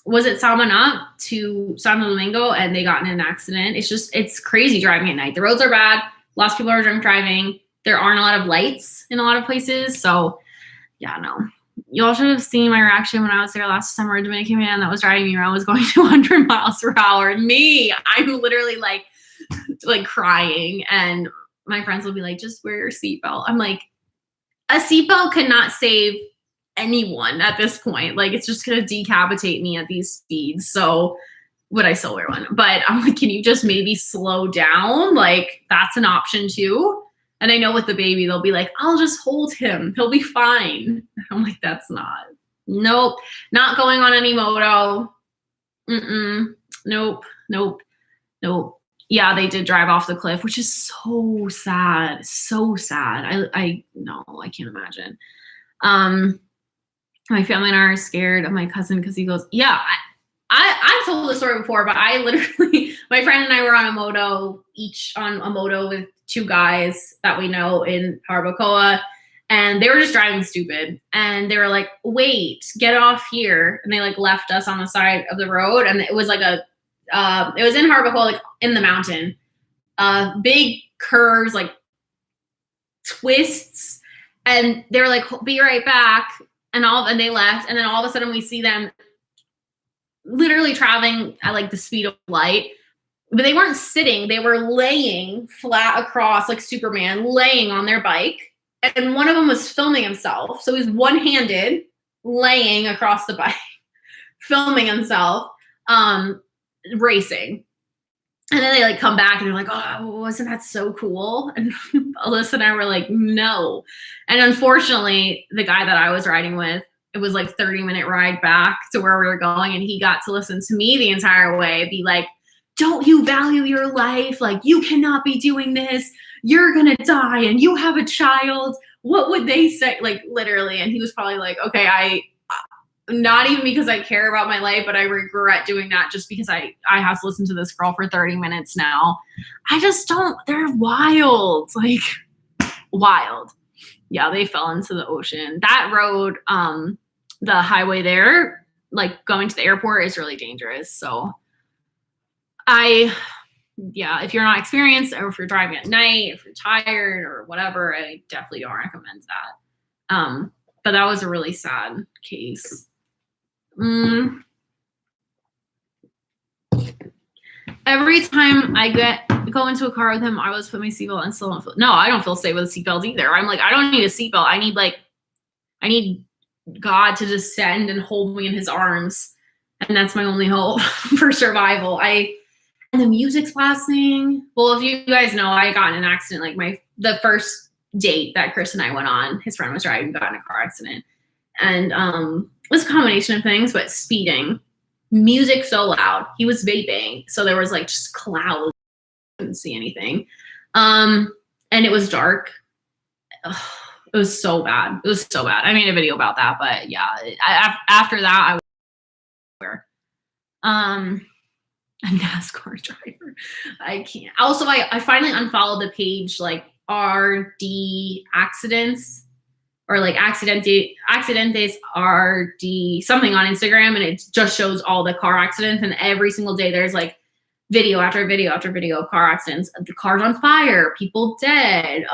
was it Salmonat to Santo Domingo and they got in an accident. It's crazy driving at night. The roads are bad. Lots of people are drunk driving. There aren't a lot of lights in a lot of places. So yeah, no. Y'all should have seen my reaction when I was there last summer. A Dominican man that was driving me around was going 200 miles per hour. Me, I'm literally like crying. And my friends will be like, just wear your seatbelt. I'm like, a seatbelt cannot save anyone at this point. Like it's just gonna decapitate me at these speeds. So would I still wear one? But I'm like, can you just maybe slow down? Like that's an option too. And I know with the baby, they'll be like, I'll just hold him. He'll be fine. I'm like, that's nope, not going on any moto. Nope. Yeah, they did drive off the cliff, which is so sad. So sad. I can't imagine. My family and I are scared of my cousin because he goes, yeah, I've told the story before, but I literally, my friend and I were on a moto, each on a moto with 2 guys that we know in Barbacoa, and they were just driving stupid. And they were like, wait, get off here. And they like left us on the side of the road. And it was like it was in Barbacoa, like in the mountain, big curves, like twists. And they were like, be right back. And they left. And then all of a sudden we see them literally traveling at like the speed of light, but they weren't sitting. They were laying flat across like Superman, laying on their bike. And one of them was filming himself. So he's one-handed laying across the bike, filming himself, racing. And then they like come back and they're like, oh, wasn't that so cool? And Alyssa and I were like, no. And unfortunately, the guy that I was riding with, it was like 30-minute ride back to where we were going, and he got to listen to me the entire way, be like, don't you value your life? Like, you cannot be doing this. You're gonna die and you have a child. What would they say? Like, literally. And he was probably like, okay, not even because I care about my life, but I regret doing that just because I have to listen to this girl for 30 minutes now. I just don't, they're wild, like wild. Yeah, they fell into the ocean. That road, the highway there, like going to the airport is really dangerous. So yeah, if you're not experienced or if you're driving at night, if you're tired or whatever, I definitely don't recommend that. But that was a really sad case. Every time I go into a car with him, I always put my seatbelt and still don't feel. No, I don't feel safe with a seatbelt either. I'm like, I don't need a seatbelt. I need God to descend and hold me in His arms, and that's my only hope for survival. And the music's blasting. Well, if you guys know, I got in an accident. Like the first date that Chris and I went on, his friend was driving, got in a car accident, and it was a combination of things, but speeding. Music so loud. He was vaping, so there was like just clouds. Couldn't see anything. And it was dark. Ugh, it was so bad. It was so bad. I made a video about that, but yeah, after that, I was a NASCAR driver. I can't. Also, I finally unfollowed the page like RD accidents, or like accidentes RD something on Instagram, and it just shows all the car accidents, and every single day there's like video after video after video of car accidents. The car's on fire, people dead,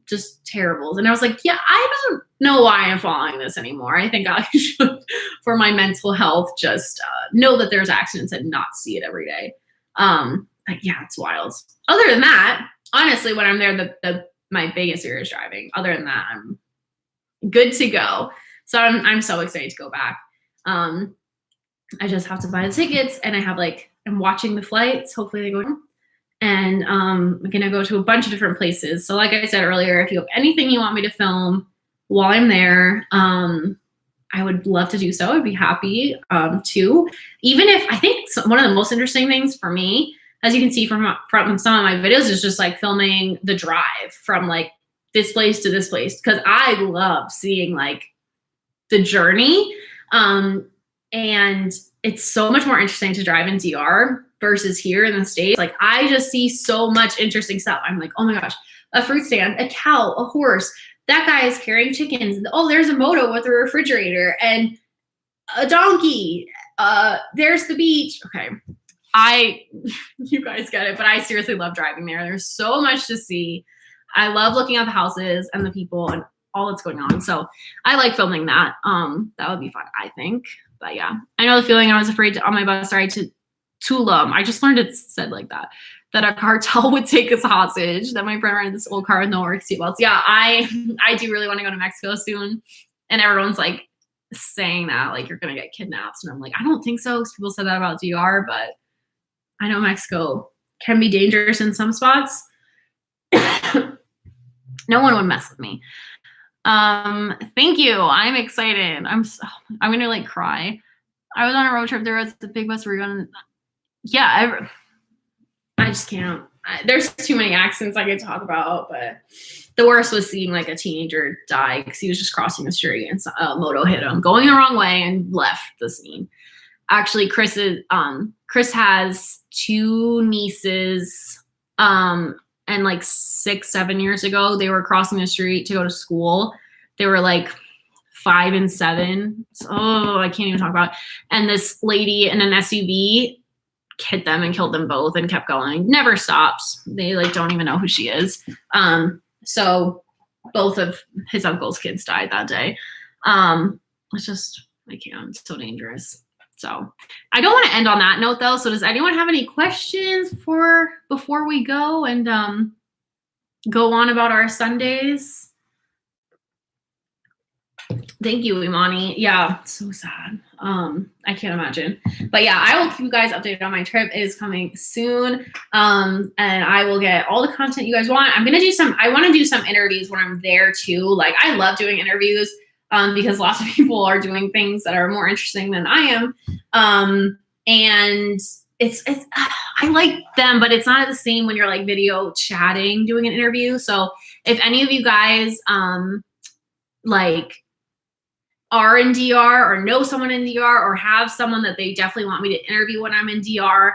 just terribles. And I was like, yeah, I don't know why I'm following this anymore. I think I should, for my mental health, just know that there's accidents and not see it every day. But yeah, it's wild. Other than that, honestly, when I'm there, my biggest fear is driving. Other than that, I'm good to go. So I'm so excited to go back. I just have to buy the tickets, and I'm watching the flights. Hopefully they go down. And I'm gonna go to a bunch of different places. So like I said earlier, if you have anything you want me to film while I'm there, I would love to do so. I'd be happy to. Even if I think one of the most interesting things for me, as you can see from some of my videos, is just like filming the drive from like this place to this place, because I love seeing like the journey. And it's so much more interesting to drive in DR versus here in the States. Like, I just see so much interesting stuff. I'm like, oh my gosh, a fruit stand, a cow, a horse. That guy is carrying chickens. Oh, there's a moto with a refrigerator and a donkey. There's the beach. Okay. You guys get it, but I seriously love driving there. There's so much to see. I love looking at the houses and the people and all that's going on. So I like filming that. That would be fun, I think. But yeah, I know the feeling. I was afraid on my bus ride to Tulum. I just learned it said like that a cartel would take us hostage, that my friend rented this old car with no work seatbelts. Yeah, I do really want to go to Mexico soon. And everyone's like saying that, like, you're going to get kidnapped. And I'm like, I don't think so. Because people said that about DR, but I know Mexico can be dangerous in some spots. No one would mess with me. Thank you. I'm excited. I'm gonna like cry. I was on a road trip. There was the big bus. We were going. Yeah, I just can't. There's too many accidents I could talk about, but the worst was seeing like a teenager die because he was just crossing the street and a moto hit him, going the wrong way, and left the scene. Actually, Chris has two nieces. And like 6-7 years ago, they were crossing the street to go to school. They were like 5 and 7. So, I can't even talk about it. And this lady in an SUV hit them and killed them both and kept going. Never stops. They like don't even know who she is. So both of his uncle's kids died that day. It's just, I can't. It's so dangerous. So I don't want to end on that note though. So does anyone have any questions before we go and go on about our Sundays? Thank you, Imani. Yeah, so sad. I can't imagine. But yeah, I will keep you guys updated on my trip. It is coming soon. And I will get all the content you guys want. I want to do some interviews when I'm there too. Like, I love doing interviews. because lots of people are doing things that are more interesting than I am. And it's I like them, but it's not the same when you're like video chatting, doing an interview. So if any of you guys like are in DR or know someone in DR or have someone that they definitely want me to interview when I'm in DR,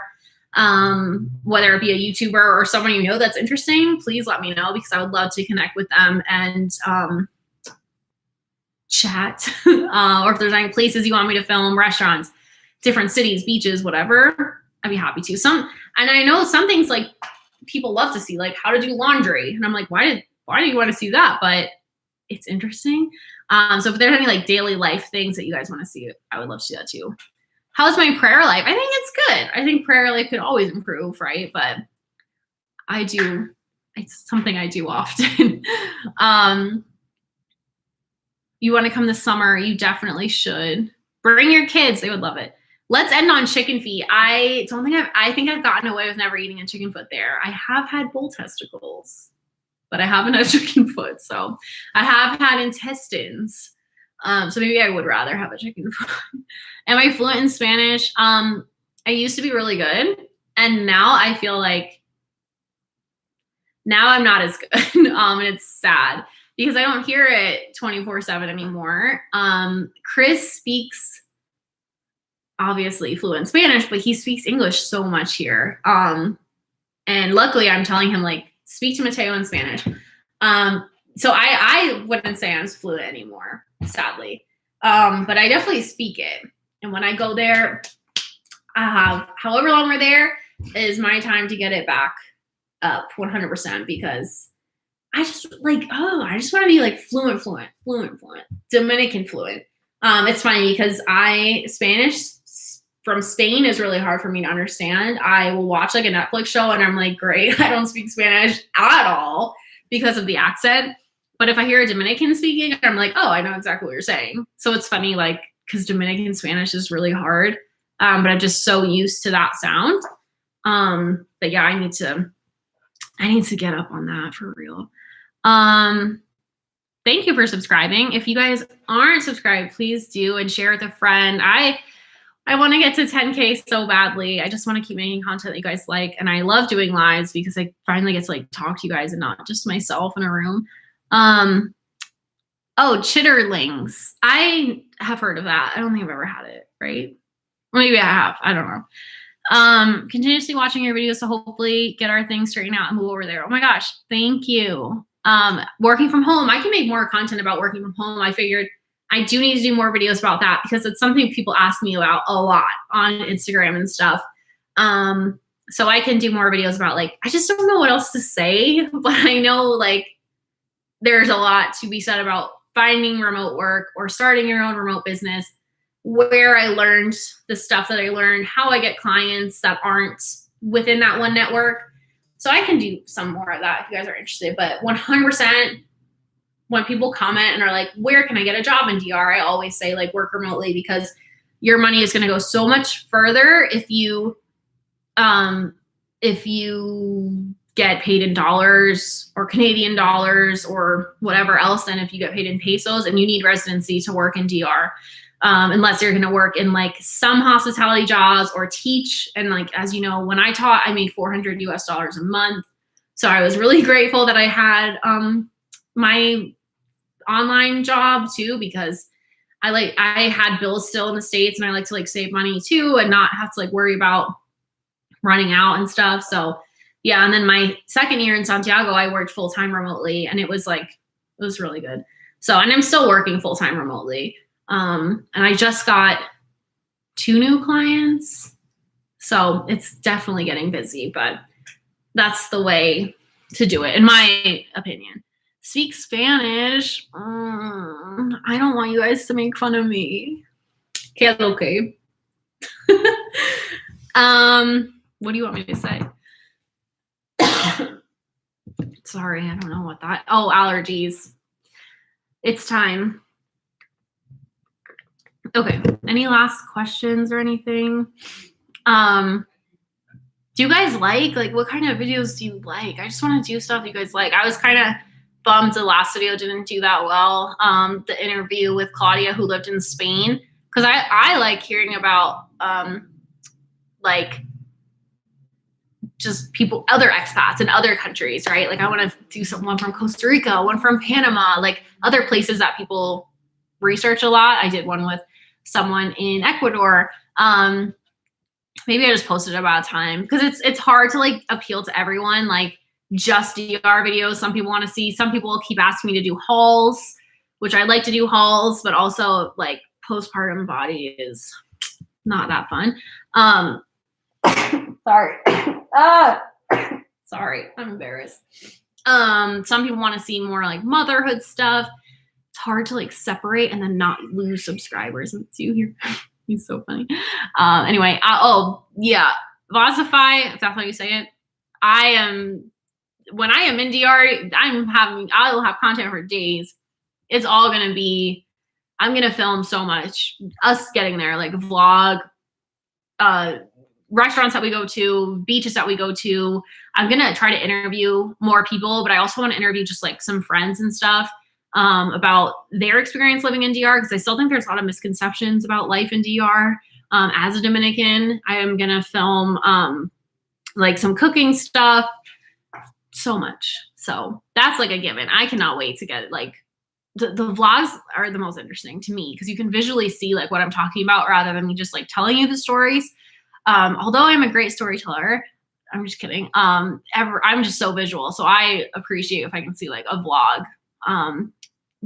whether it be a YouTuber or someone you know that's interesting, please let me know, because I would love to connect with them and chat. Or if there's any places you want me to film, restaurants, different cities, beaches, whatever, I'd be happy to. And I know some things like people love to see, like how to do laundry. And I'm like, why do you want to see that? But it's interesting. So if there's any like daily life things that you guys want to see, I would love to see that too. How's my prayer life? I think it's good. I think prayer life could always improve, right? But it's something I do often. You want to come this summer, you definitely should. Bring your kids, they would love it. Let's end on chicken feet. I think I've gotten away with never eating a chicken foot there. I have had bull testicles, but I haven't had chicken foot. So I have had intestines. So maybe I would rather have a chicken foot. Am I fluent in Spanish? I used to be really good. And now I feel like now I'm not as good. And it's sad because I don't hear it 24/7 anymore. Chris speaks obviously fluent Spanish, but he speaks English so much here. And luckily I'm telling him like, speak to Mateo in Spanish. So I wouldn't say I'm fluent anymore, sadly. But I definitely speak it. And when I go there, I have however long we're there is my time to get it back up 100%, because I just I just want to be like fluent, Dominican fluent. It's funny because Spanish from Spain is really hard for me to understand. I will watch like a Netflix show and I'm like, great, I don't speak Spanish at all because of the accent. But if I hear a Dominican speaking, I'm like, oh, I know exactly what you're saying. So it's funny, like, because Dominican Spanish is really hard. But I'm just so used to that sound. But yeah, I need to get up on that for real. Thank you for subscribing. If you guys aren't subscribed, please do and share with a friend. I want to get to 10K so badly. I just want to keep making content that you guys like. And I love doing lives because I finally get to like talk to you guys and not just myself in a room. Oh, chitterlings. I have heard of that. I don't think I've ever had it, right? Maybe I have. I don't know. Continuously watching your videos to hopefully get our things straightened out and move over there. Oh my gosh. Thank you. Working from home. I can make more content about working from home. I figured I do need to do more videos about that because it's something people ask me about a lot on Instagram and stuff. So I can do more videos about like, I just don't know what else to say, but I know like there's a lot to be said about finding remote work or starting your own remote business, where I learned the stuff that I learned, how I get clients that aren't within that one network. So I can do some more of that if you guys are interested. But 100%, when people comment and are like, where can I get a job in DR? I always say like work remotely, because your money is going to go so much further if you get paid in dollars or Canadian dollars or whatever else than if you get paid in pesos and you need residency to work in DR. Unless you're going to work in like some hospitality jobs or teach. And like, as you know, when I taught, I made $400 US a month. So I was really grateful that I had my online job too, because I had bills still in the States and I like to like save money too and not have to like worry about running out and stuff. So yeah. And then my second year in Santiago, I worked full-time remotely and it was really good. So, and I'm still working full-time remotely. And I just got 2 new clients. So it's definitely getting busy, but that's the way to do it, in my opinion. Speak Spanish. I don't want you guys to make fun of me. Okay. What do you want me to say? Sorry, I don't know what that. Oh, allergies. It's time. Okay. Any last questions or anything? Do you guys like what kind of videos do you like? I just want to do stuff you guys like. I was kind of bummed the last video didn't do that well. The interview with Claudia, who lived in Spain, because I like hearing about like just people, other expats in other countries, right? Like I want to do one from Costa Rica, one from Panama, like other places that people research a lot. I did one with someone in Ecuador. Maybe I just posted about time because it's hard to like appeal to everyone. Like just DR videos. Some people want to see. Some people keep asking me to do hauls, which I like to do hauls, but also like postpartum body is not that fun. Sorry. Sorry, I'm embarrassed. Some people want to see more like motherhood stuff. It's hard to like separate and then not lose subscribers. It's you here. He's so funny. Anyway, oh yeah, Vozify, if that's how you say it. When I am in DR, I'll have content for days. It's all gonna be, I'm gonna film so much. Us getting there, like vlog, restaurants that we go to, beaches that we go to. I'm gonna try to interview more people, but I also want to interview just like some friends and stuff about their experience living in DR, because I still think there's a lot of misconceptions about life in DR. As a Dominican, I am gonna film like some cooking stuff, so much. So that's like a given. I cannot wait to get like the vlogs are the most interesting to me because you can visually see like what I'm talking about rather than me just like telling you the stories. Although I'm a great storyteller, I'm just kidding. I'm just so visual. So I appreciate if I can see like a vlog.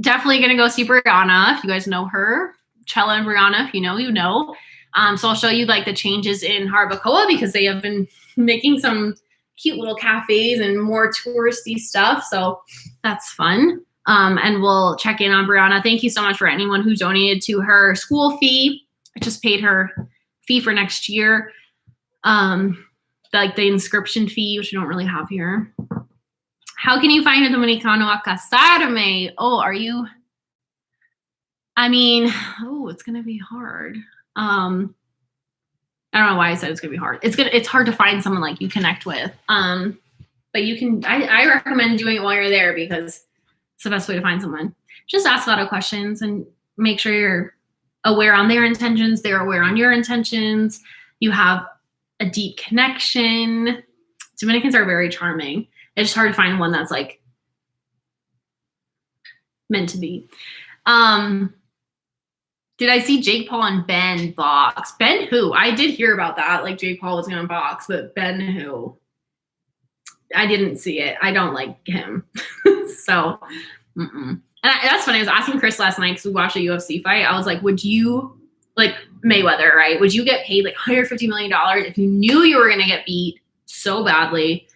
Definitely gonna go see Brianna. If you guys know her, Chella and Brianna, if you know, you know. So I'll show you like the changes in Jarabacoa because they have been making some cute little cafes and more touristy stuff. So that's fun. And we'll check in on Brianna. Thank you so much for anyone who donated to her school fee. I just paid her fee for next year. Like the inscription fee, which we don't really have here. How can you find a Dominicano a casarme? Oh, are you? I mean, it's gonna be hard. I don't know why I said it's gonna be hard. It's hard to find someone like you connect with. But you can. I recommend doing it while you're there because it's the best way to find someone. Just ask a lot of questions and make sure you're aware on their intentions. They're aware on your intentions. You have a deep connection. Dominicans are very charming. It's just hard to find one that's like meant to be. Did I see Jake Paul and Ben box? Ben who? I did hear about that. Like Jake Paul was gonna box, but Ben who? I didn't see it. I don't like him. So, And that's funny. I was asking Chris last night because we watched a UFC fight. I was like, would you, like Mayweather, right? Would you get paid like $150 million if you knew you were going to get beat so badly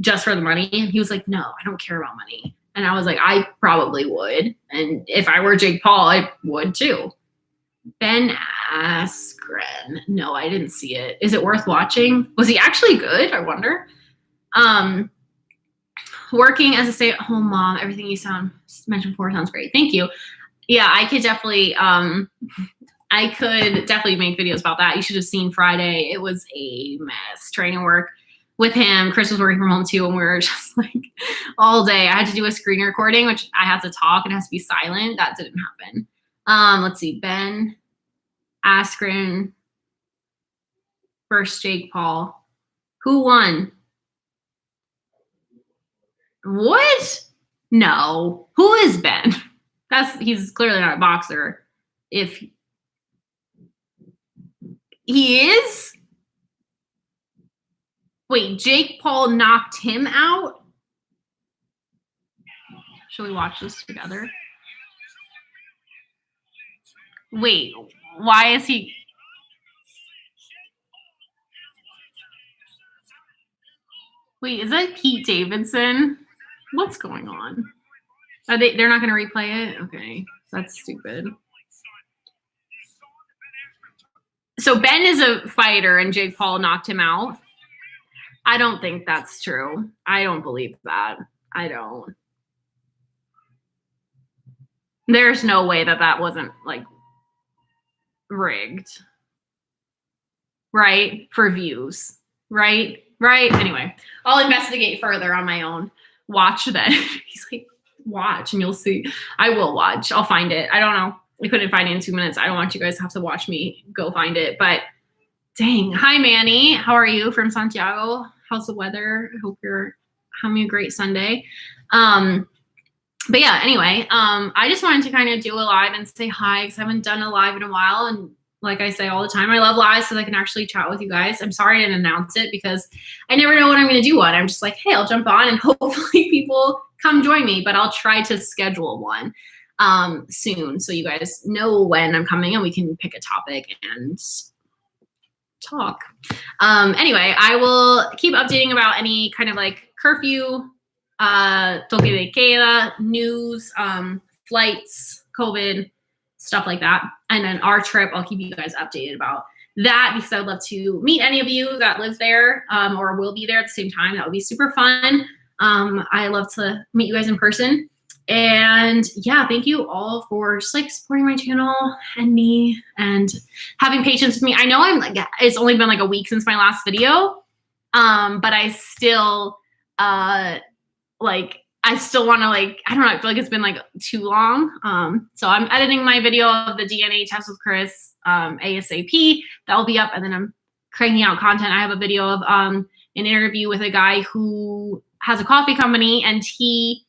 just for the money? And he was like, no, I don't care about money. And I was like, I probably would. And if I were Jake Paul, I would too. Ben Askren. No, I didn't see it. Is it worth watching? Was he actually good? I wonder. Working as a stay-at-home mom, everything you mentioned before sounds great. Thank you. Yeah, I could definitely make videos about that. You should have seen Friday. It was a mess. Training work with him. Chris was working from home too, and we were just like all day. I had to do a screen recording, which I had to talk and it has to be silent. That didn't happen. Let's see. Ben Askren versus Jake Paul. Who won? What? No. Who is Ben? He's clearly not a boxer. If he is? Wait, Jake Paul knocked him out? Should we watch this together? Wait, why is he? Wait, is that Pete Davidson? What's going on? They're not going to replay it? Okay, that's stupid. So Ben is a fighter and Jake Paul knocked him out? I don't think that's true. I don't believe that. I don't. There's no way that wasn't like rigged. Right? For views. Right? Anyway, I'll investigate further on my own. Watch then. He's like, watch and you'll see. I will watch. I'll find it. I don't know. I couldn't find it in 2 minutes. I don't want you guys to have to watch me go find it. But dang. Hi, Manny. How are you from Santiago? How's the weather? I hope you're having a great Sunday. But yeah, anyway, I just wanted to kind of do a live and say hi because I haven't done a live in a while. And like I say all the time, I love lives so I can actually chat with you guys. I'm sorry I didn't announce it because I never know what I'm going to do one. I'm just like, hey, I'll jump on and hopefully people come join me, but I'll try to schedule one soon so you guys know when I'm coming and we can pick a topic and talk. Anyway, I will keep updating about any kind of like curfew, toque de queda, news, flights, COVID, stuff like that. And then our trip, I'll keep you guys updated about that because I would love to meet any of you that live there or will be there at the same time. That would be super fun. I love to meet you guys in person. And yeah, thank you all for just like supporting my channel and me and having patience with me. I know I'm like, it's only been like a week since my last video. But I still, I still want to like, I don't know, I feel like it's been like too long. So I'm editing my video of the DNA test with Chris, ASAP. That will be up. And then I'm cranking out content. I have a video of an interview with a guy who has a coffee company and he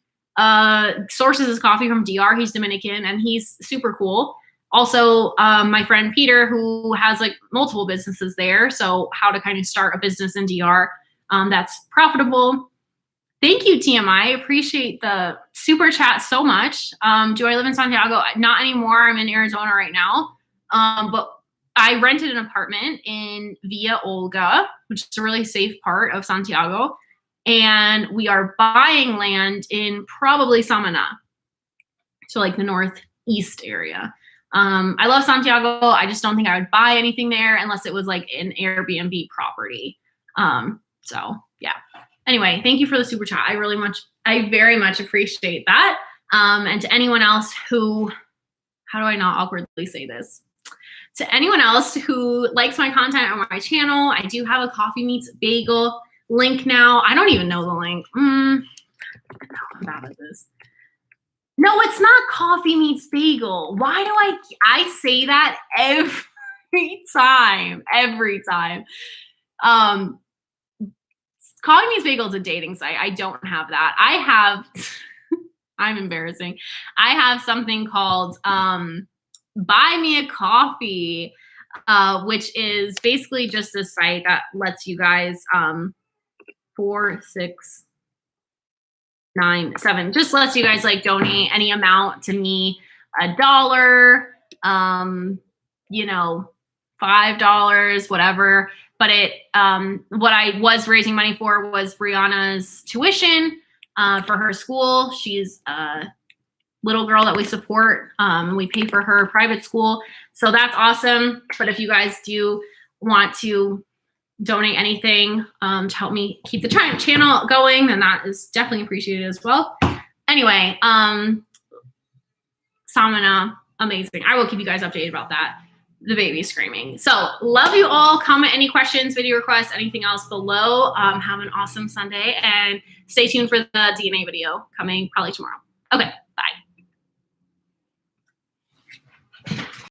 sources his coffee from DR. He's Dominican and he's super cool. Also, my friend Peter, who has like multiple businesses there. So how to kind of start a business in DR that's profitable. Thank you, TMI. I appreciate the super chat so much. Do I live in Santiago? Not anymore. I'm in Arizona right now. But I rented an apartment in Villa Olga, which is a really safe part of Santiago. And we are buying land in probably Samana. So like the northeast area. I love Santiago. I just don't think I would buy anything there unless it was like an Airbnb property. So yeah. Anyway, thank you for the super chat. I very much appreciate that. And to anyone else who, how do I not awkwardly say this? To anyone else who likes my content on my channel, I do have a Coffee Meets Bagel link now. I don't even know the link. How bad is this? No, it's not Coffee Meets Bagel. Why do I say that every time? Coffee Meets Bagel is a dating site. I don't have that. I have, I'm embarrassing. I have something called Buy Me a Coffee, which is basically just a site that lets you guys 4, 6, 9, 7, just lets you guys like donate any amount to me, $1, you know, $5, whatever. But it, what I was raising money for was Brianna's tuition for her school. She's a little girl that we support. We pay for her private school. So that's awesome. But if you guys do want to donate anything to help me keep the channel going, then that is definitely appreciated as well. Anyway, Samana, amazing. I will keep you guys updated about that. The baby screaming. So love you all. Comment any questions, video requests, anything else below. Have an awesome Sunday and stay tuned for the DNA video coming probably tomorrow. Okay.